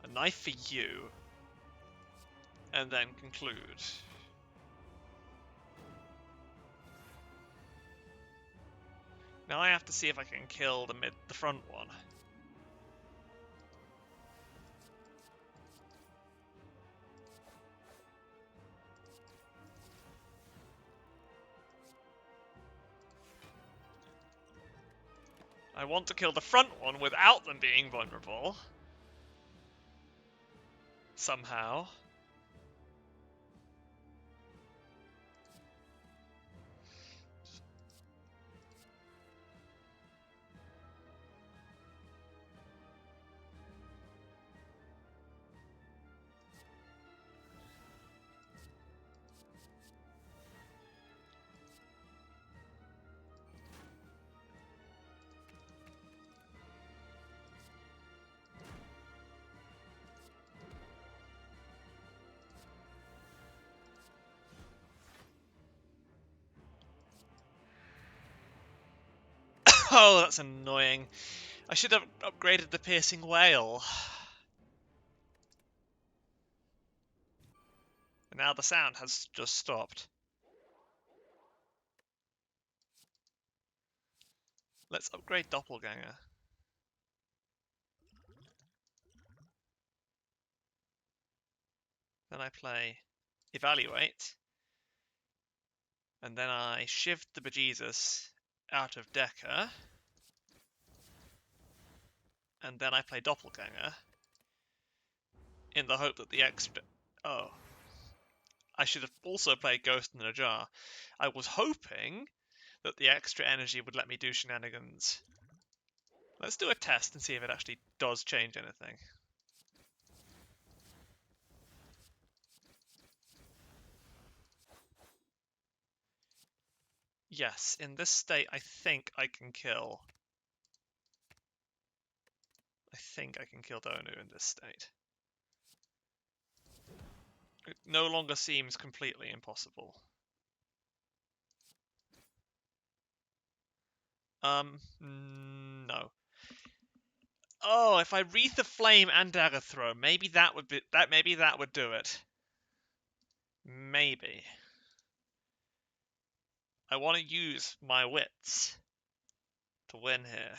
S1: A knife for you. And then conclude. Now I have to see if I can kill the front one. I want to kill the front one without them being vulnerable. Somehow. Oh, that's annoying. I should have upgraded the piercing whale. And now the sound has just stopped. Let's upgrade Doppelganger. Then I play Evaluate. And then I shift the bejesus out of Decker. And then I play Doppelganger. In the hope that the extra... Oh. I should have also played Ghost in a Jar. I was hoping that the extra energy would let me do shenanigans. Let's do a test and see if it actually does change anything. Yes, in this state, I think I can kill. I think I can kill Donu in this state. It no longer seems completely impossible. No. Oh, if I Wreath of Flame and Dagger Throw, maybe that would be that. Maybe that would do it. Maybe. I want to use my wits to win here.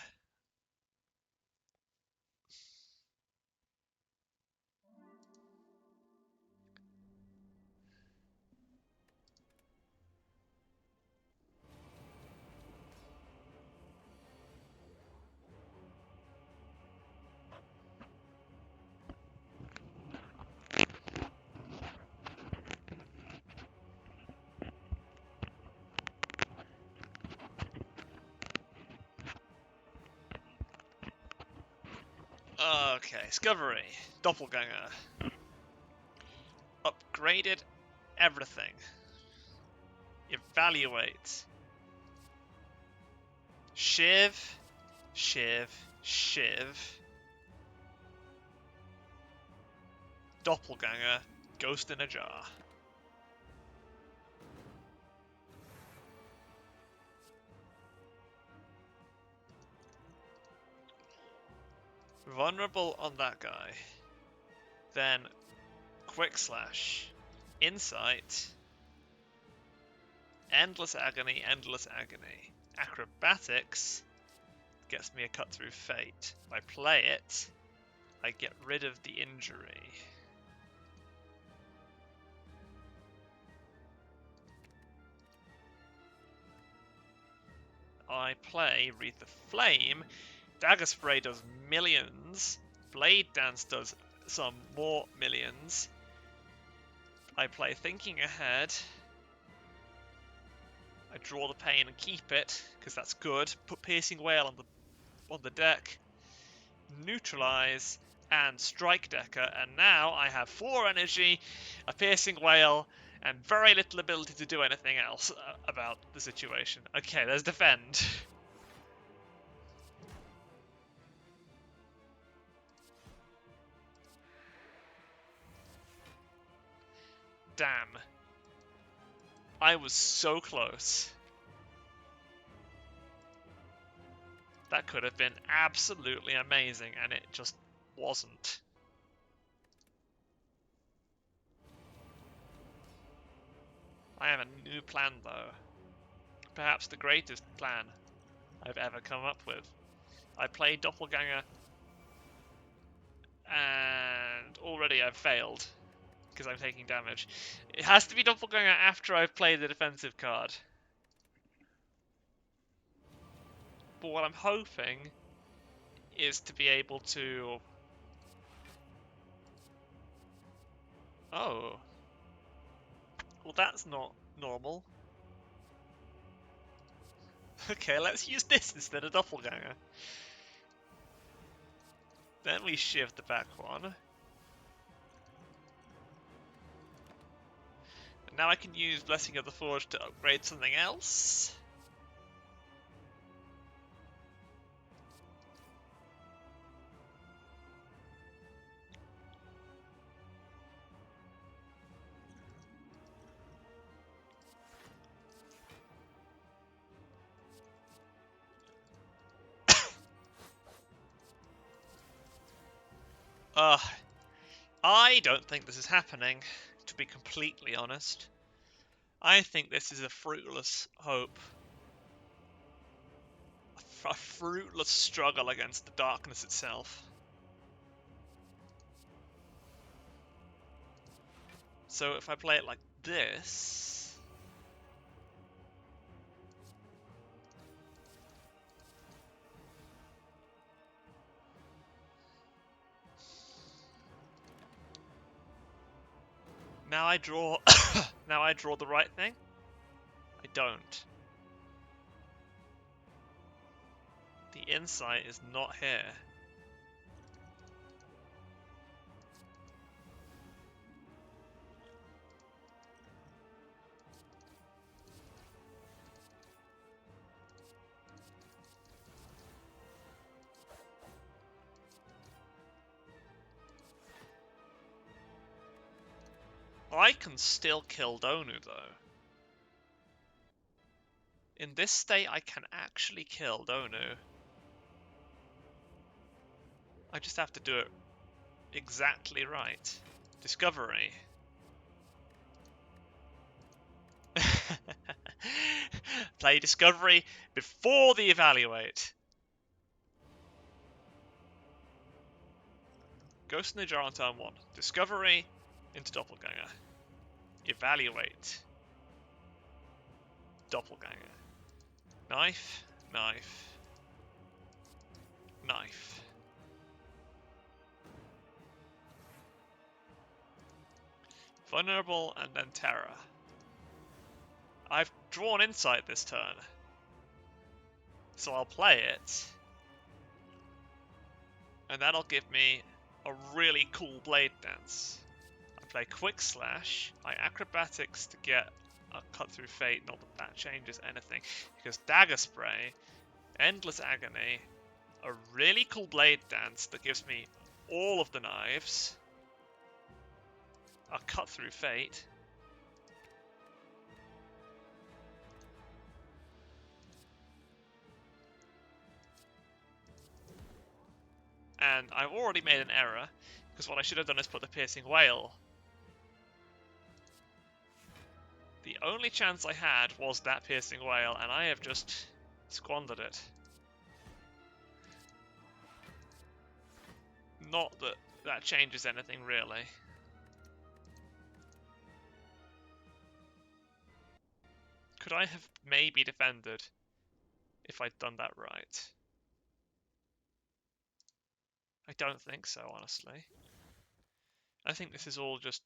S1: Okay, discovery. Doppelganger. Upgraded everything. Evaluate. Shiv. Shiv. Shiv. Doppelganger. Ghost in a jar. Vulnerable on that guy. Then quick slash. Insight. Endless agony, endless agony. Acrobatics gets me a cut through fate. If I play it, I get rid of the injury. I play Wreath of Flame. Dagger Spray does millions. Blade Dance does some more millions. I play Thinking Ahead. I draw the pain and keep it, because that's good. Put Piercing Wail on the deck. Neutralize and Strike Decker, and now I have 4 energy, a Piercing Wail, and very little ability to do anything else about the situation. Okay, there's Defend. Damn. I was so close. That could have been absolutely amazing, and it just wasn't. I have a new plan, though. Perhaps the greatest plan I've ever come up with. I played Doppelganger, and already I've failed, because I'm taking damage. It has to be Doppelganger after I've played the defensive card. But what I'm hoping is to be able to... Oh. Well, that's not normal. Okay, let's use this instead of Doppelganger. Then we shift the back one. And now I can use Blessing of the Forge to upgrade something else. I don't think this is happening, to be completely honest. I think this is a fruitless hope. A fruitless struggle against the darkness itself. So if I play it like this... Now I draw... now I draw the right thing? I don't. The insight is not here. I can still kill Donu, though. In this state, I can actually kill Donu. I just have to do it exactly right. Discovery. Play Discovery before the Evaluate. Ghost in the Jar on turn 1. Discovery into Doppelganger. Evaluate. Doppelganger. Knife, knife, knife. Vulnerable and then Terror. I've drawn Insight this turn, so I'll play it. And that'll give me a really cool blade dance. I play Quick Slash, I Acrobatics to get a Cut Through Fate, not that that changes anything, because Dagger Spray, Endless Agony, a really cool blade dance that gives me all of the knives, a Cut Through Fate, and I've already made an error, because what I should have done is put the Piercing Wail. The only chance I had was that Piercing Wail, and I have just squandered it. Not that that changes anything, really. Could I have maybe defended if I'd done that right? I don't think so, honestly. I think this is all just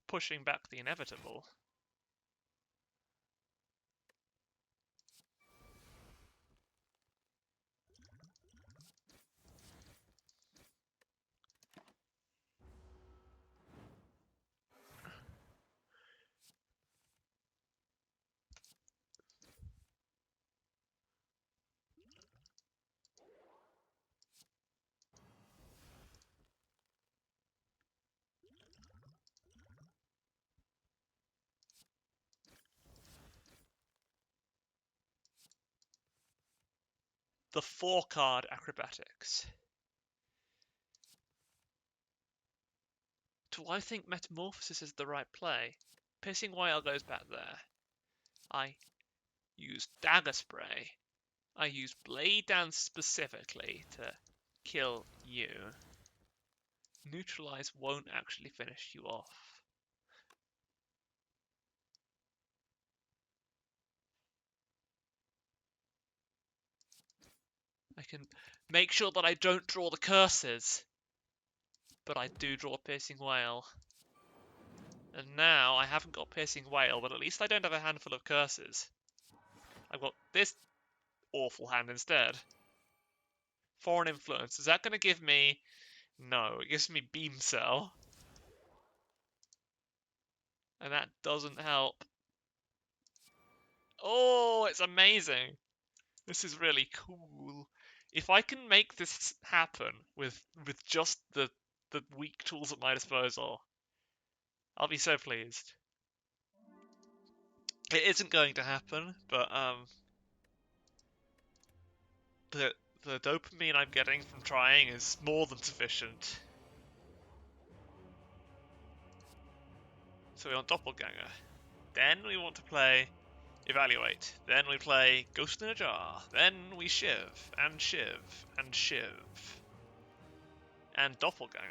S1: pushing back the inevitable. The 4-card Acrobatics. Do I think Metamorphosis is the right play? Piercing Wail goes back there. I use Dagger Spray. I use Blade Dance specifically to kill you. Neutralize won't actually finish you off. I can make sure that I don't draw the curses, but I do draw Piercing Wail. And now I haven't got Piercing Wail, but at least I don't have a handful of curses. I've got this awful hand instead. Foreign Influence. Is that going to give me... No, it gives me Beam Cell. And that doesn't help. Oh, it's amazing. This is really cool. If I can make this happen with just the weak tools at my disposal, I'll be so pleased. It isn't going to happen, but the dopamine I'm getting from trying is more than sufficient. So we want Doppelganger. Then we want to play Evaluate. Then we play Ghost in a Jar. Then we Shiv, and Shiv, and Shiv. And Doppelganger.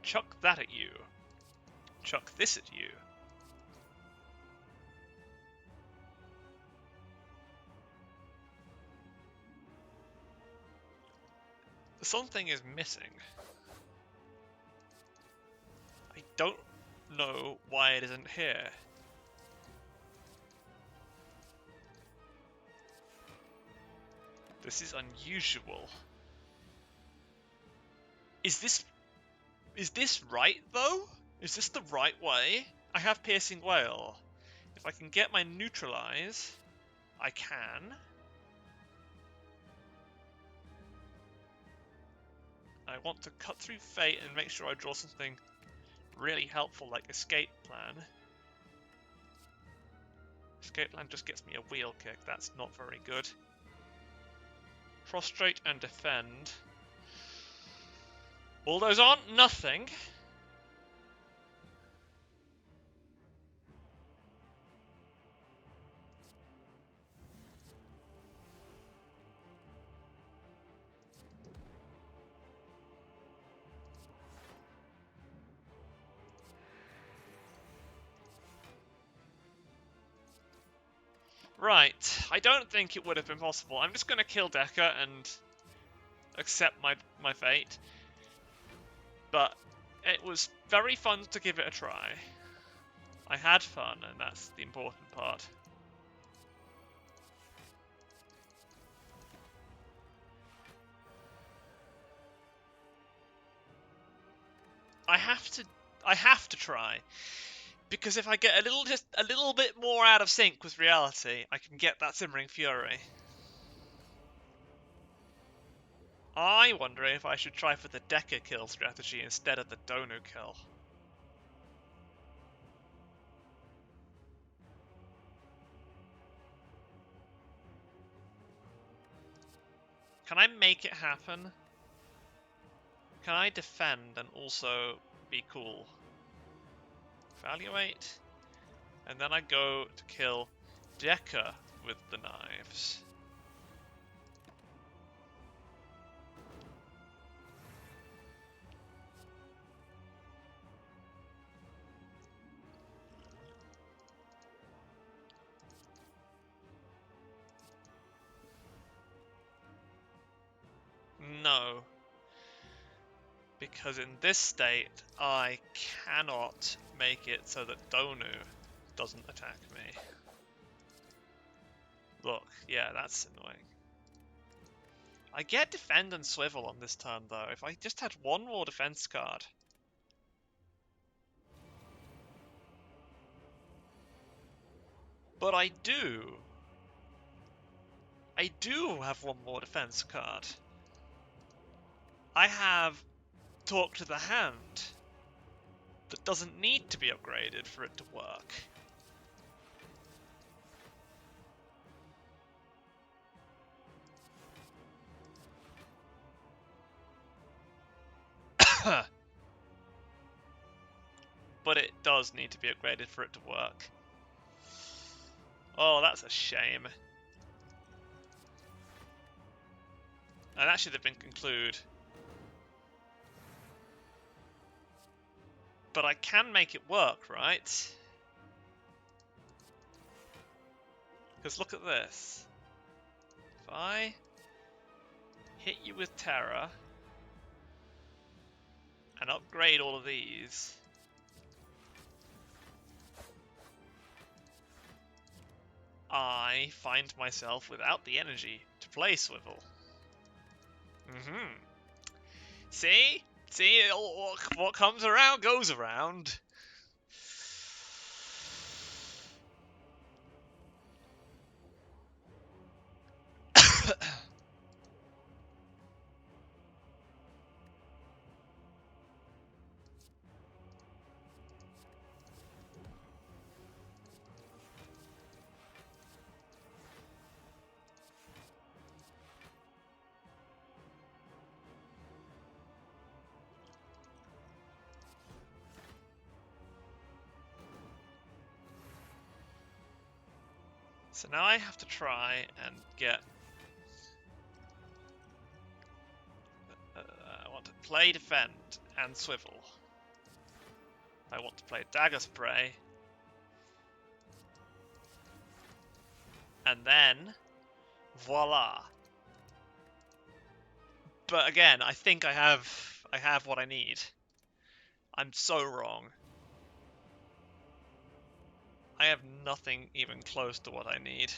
S1: Chuck that at you. Chuck this at you. Something is missing. I don't know why it isn't here. This is unusual. Is this right, though? Is this the right way? I have Piercing Wail. If I can get my Neutralize, I can. I want to cut through Fate and make sure I draw something really helpful like Escape Plan. Escape Plan just gets me a wheel kick. That's not very good. Prostrate and Defend. All those aren't nothing. Right, I don't think it would have been possible. I'm just going to kill Decker and accept my fate. But It was very fun to give it a try. I had fun, and that's the important part. I have to try, because if I get just a little bit more out of sync with reality, I can get that Simmering Fury. I wonder if I should try for the Decker kill strategy instead of the Donu kill. Can I make it happen? Can I defend and also be cool? Evaluate. And then I go to kill Decker with the knives. No. Because in this state, I cannot make it so that Donu doesn't attack me. Look, yeah, that's annoying. I get defend and swivel on this turn though, if I just had one more defense card. But I do. I do have one more defense card. I have Talk to the Hand that doesn't need to be upgraded for it to work. But it does need to be upgraded for it to work. Oh, that's a shame. And that should have been conclude. But I can make it work, right? Because look at this. If I hit you with Terror and upgrade all of these, I find myself without the energy to play Swivel. See? See, what comes around goes around. So now I have to try and get... I want to play Defend and Swivel. I want to play Dagger Spray. And then, voila. But again, I think I have what I need. I'm so wrong. I have nothing even close to what I need.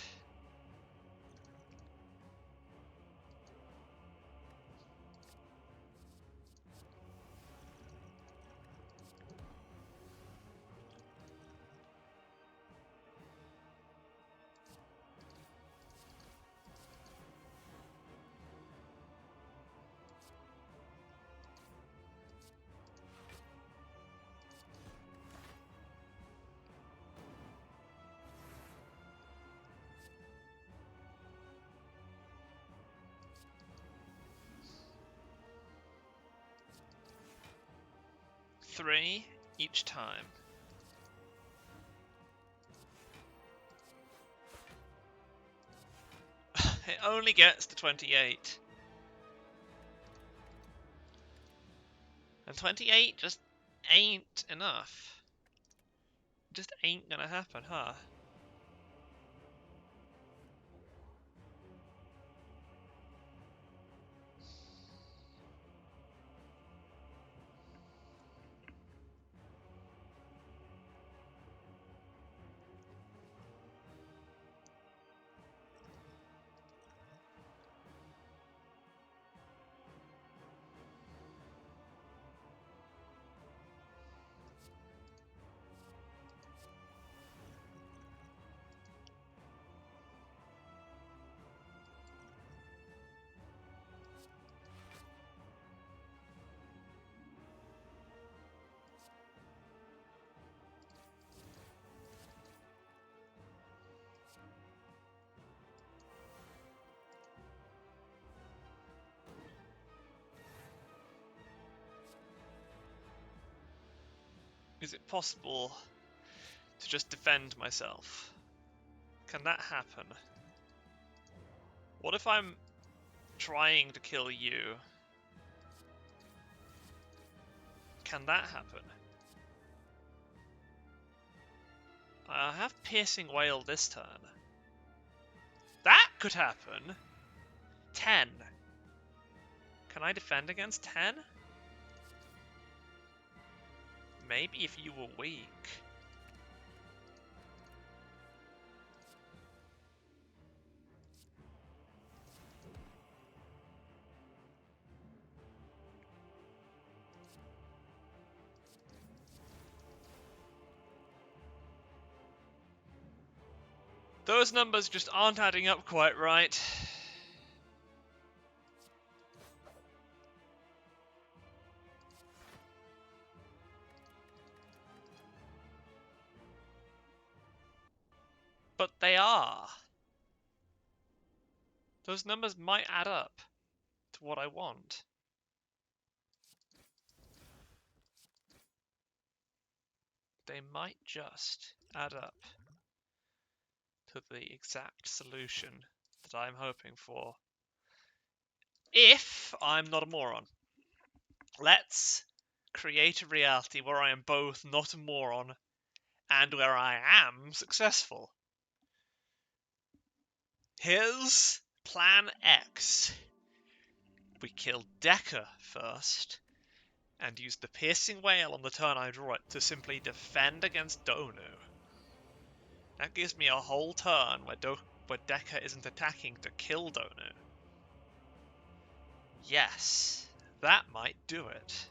S1: Three each time. It only gets to 28. And 28 just ain't enough. Just ain't gonna happen, huh? Is it possible to just defend myself? Can that happen? What if I'm trying to kill you? Can that happen? I have Piercing Wail this turn. That could happen! 10. Can I defend against 10? Maybe if you were weak. Those numbers just aren't adding up quite right. But they are. Those numbers might add up to what I want. They might just add up to the exact solution that I'm hoping for. If I'm not a moron. Let's create a reality where I am both not a moron and where I am successful. Here's Plan X. We kill Decker first, and use the Piercing Wail on the turn I draw it to simply defend against Donu. That gives me a whole turn where Decker isn't attacking to kill Donu. Yes, that might do it.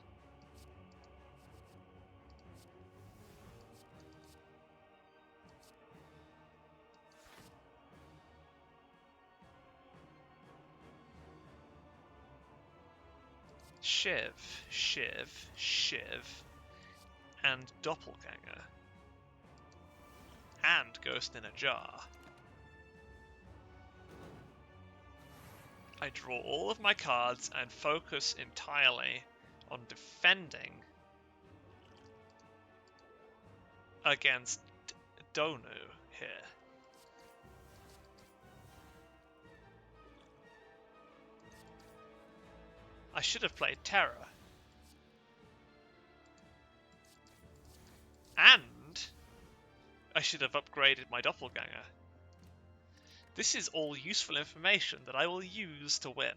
S1: Shiv, Shiv, Shiv, and Doppelganger. And Ghost in a Jar. I draw all of my cards and focus entirely on defending against Donu here. I should have played Terror. And I should have upgraded my Doppelganger. This is all useful information that I will use to win.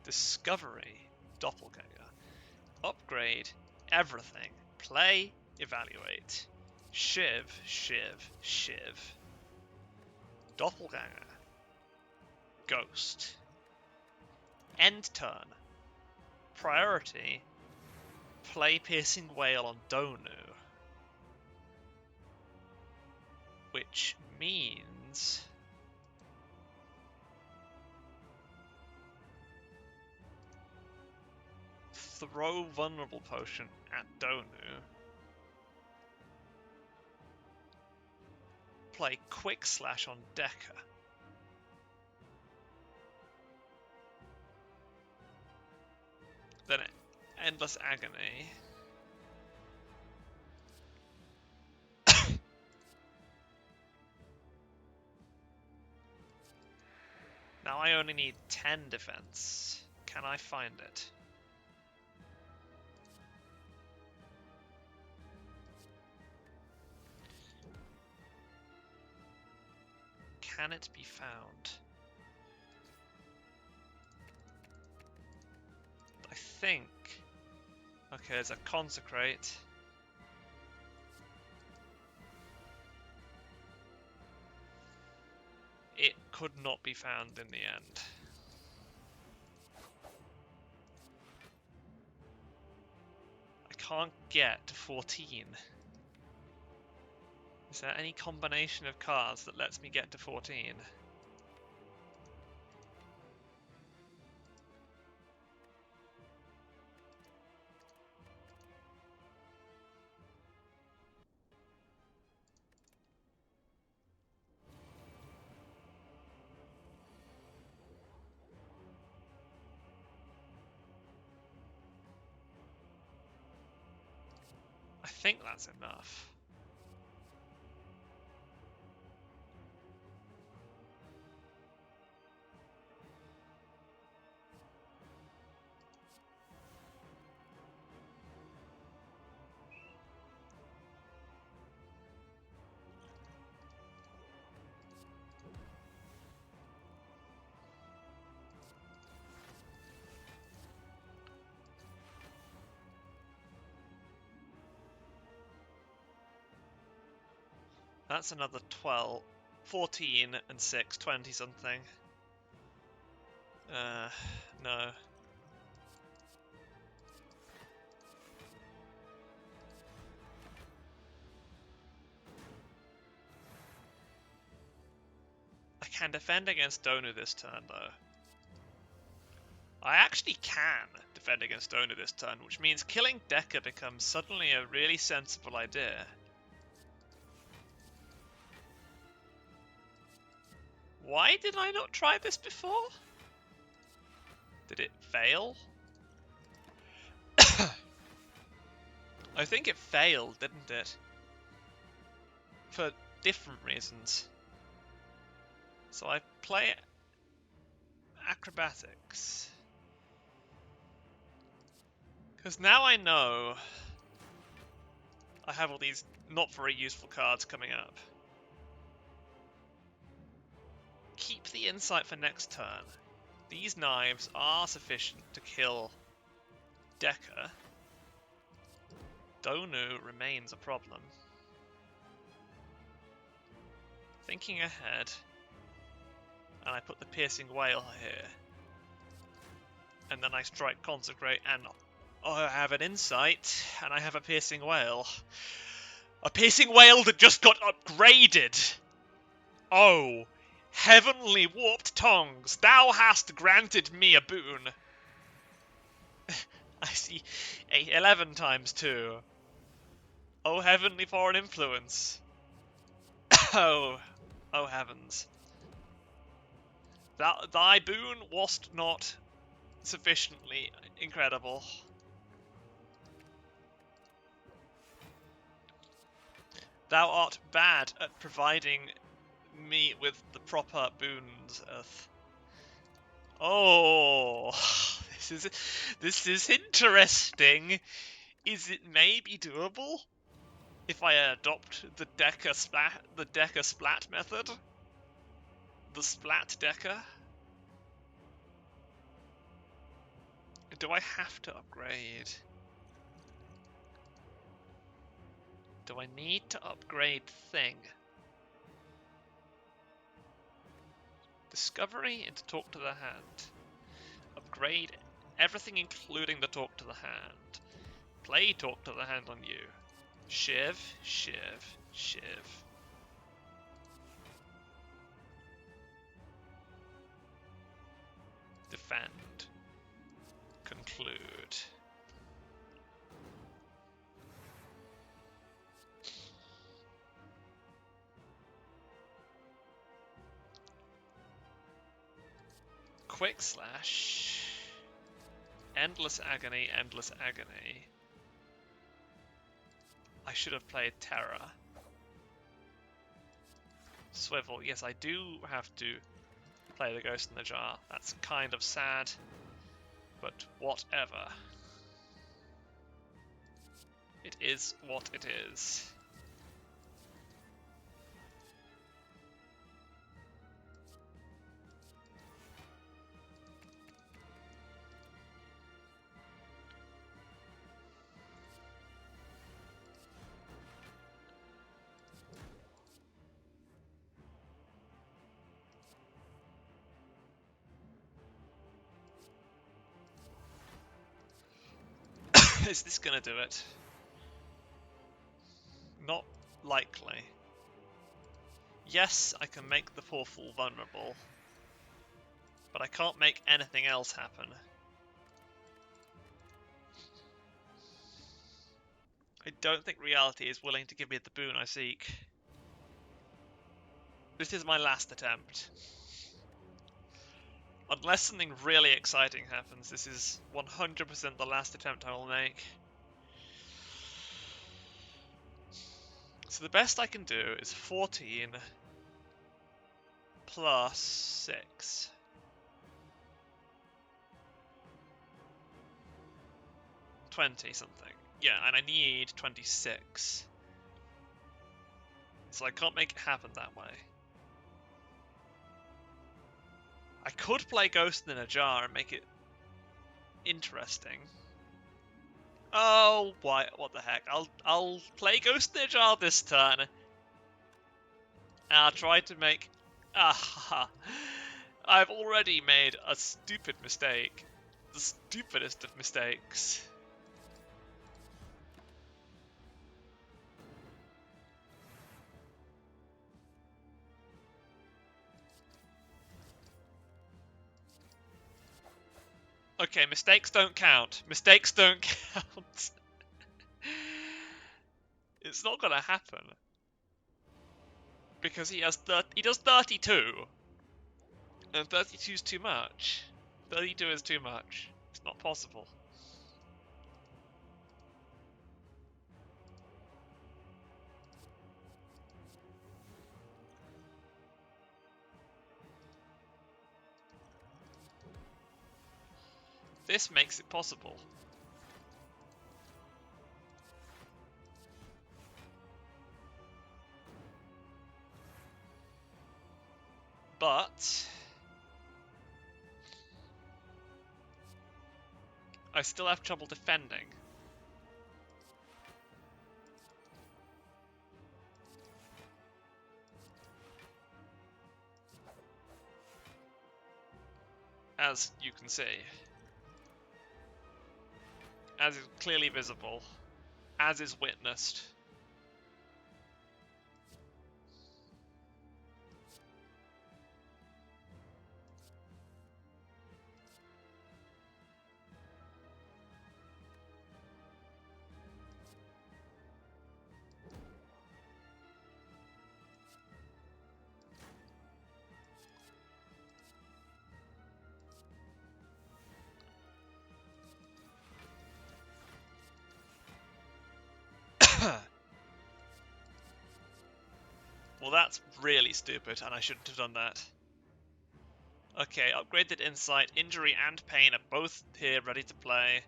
S1: Discovery, Doppelganger. Upgrade, everything. Play, evaluate. Shiv, Shiv, Shiv. Doppelganger. Ghost. End turn. Priority. Play Piercing Wail on Donu. Which means throw Vulnerable Potion at Donu. Play Quick Slash on Decker. Then Endless Agony. Now I only need 10 defense. Can I find it? Can it be found? I think. Okay, there's a Consecrate. It could not be found in the end. I can't get to 14. Is there any combination of cards that lets me get to 14? I think that's enough. That's another 12, 14 and 6, 20 something. No. I can defend against Donu this turn, though. I actually can defend against Donu this turn, which means killing Decker becomes suddenly a really sensible idea. Why did I not try this before? Did it fail? I think it failed, didn't it? For different reasons. So I play acrobatics. Because now I know I have all these not very useful cards coming up. Keep the insight for next turn. These knives are sufficient to kill Decker. Donu remains a problem. Thinking ahead, and I put the Piercing Whale here. And then I strike Consecrate, and I have an Insight, and I have a Piercing Whale. A Piercing Whale that just got upgraded! Oh, heavenly warped tongues, thou hast granted me a boon. I see 11 times 2. Oh, heavenly foreign influence. Oh heavens. Thy boon wast not sufficiently incredible. Thou art bad at providing me with the proper boons, Earth. Oh, this is interesting. Is it maybe doable if I adopt the Decker splat method? The splat Decker? Do I have to upgrade? Do I need to upgrade thing? Discovery into Talk to the Hand. Upgrade everything including the Talk to the Hand. Play Talk to the Hand on you. Shiv, shiv, shiv. Defend. Conclude. Quick slash. Endless agony, endless agony. I should have played Terror. Swivel. Yes, I do have to play the Ghost in the Jar. That's kind of sad, but whatever. It is what it is. Is this gonna do it? Not likely. Yes, I can make the poor fool vulnerable, but I can't make anything else happen. I don't think reality is willing to give me the boon I seek. This is my last attempt. Unless something really exciting happens, this is 100% the last attempt I will make. So the best I can do is 14 plus 6. 20 something. Yeah, and I need 26. So I can't make it happen that way. I could play Ghost in a Jar and make it interesting. Oh, why? What the heck? I'll play Ghost in a Jar this turn. And I'll try to make. Ah, I've already made a stupid mistake. The stupidest of mistakes. Okay, mistakes don't count. Mistakes don't count. It's not gonna happen. Because he does 32. And 32 is too much. 32 is too much. It's not possible. This makes it possible. But I still have trouble defending. As you can see. As is clearly visible. As is witnessed. Well, that's really stupid, and I shouldn't have done that. Okay, upgraded insight, injury, and pain are both here ready to play.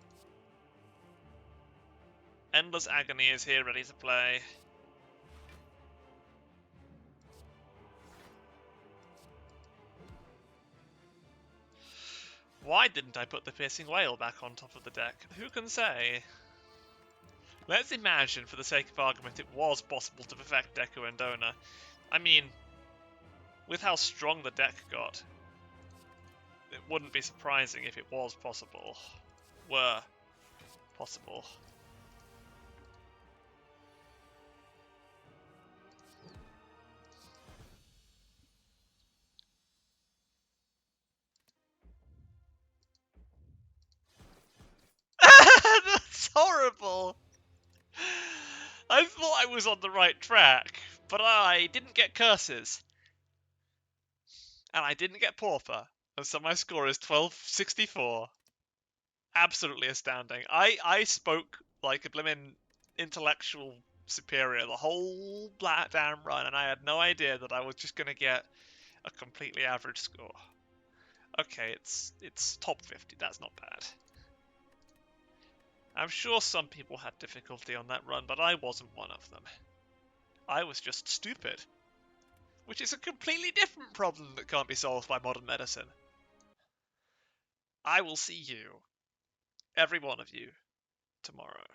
S1: Endless agony is here ready to play. Why didn't I put the piercing whale back on top of the deck? Who can say? Let's imagine, for the sake of argument, it was possible to perfect Deku and Dona. I mean, with how strong the deck got, it wouldn't be surprising if it was possible. Were possible. That's horrible! I thought I was on the right track, but I didn't get curses. And I didn't get Pauper, and so my score is 1264. Absolutely astounding. I spoke like a blimmin' intellectual superior the whole damn run, and I had no idea that I was just going to get a completely average score. Okay, it's top 50, that's not bad. I'm sure some people had difficulty on that run, but I wasn't one of them. I was just stupid. Which is a completely different problem that can't be solved by modern medicine. I will see you, every one of you, tomorrow.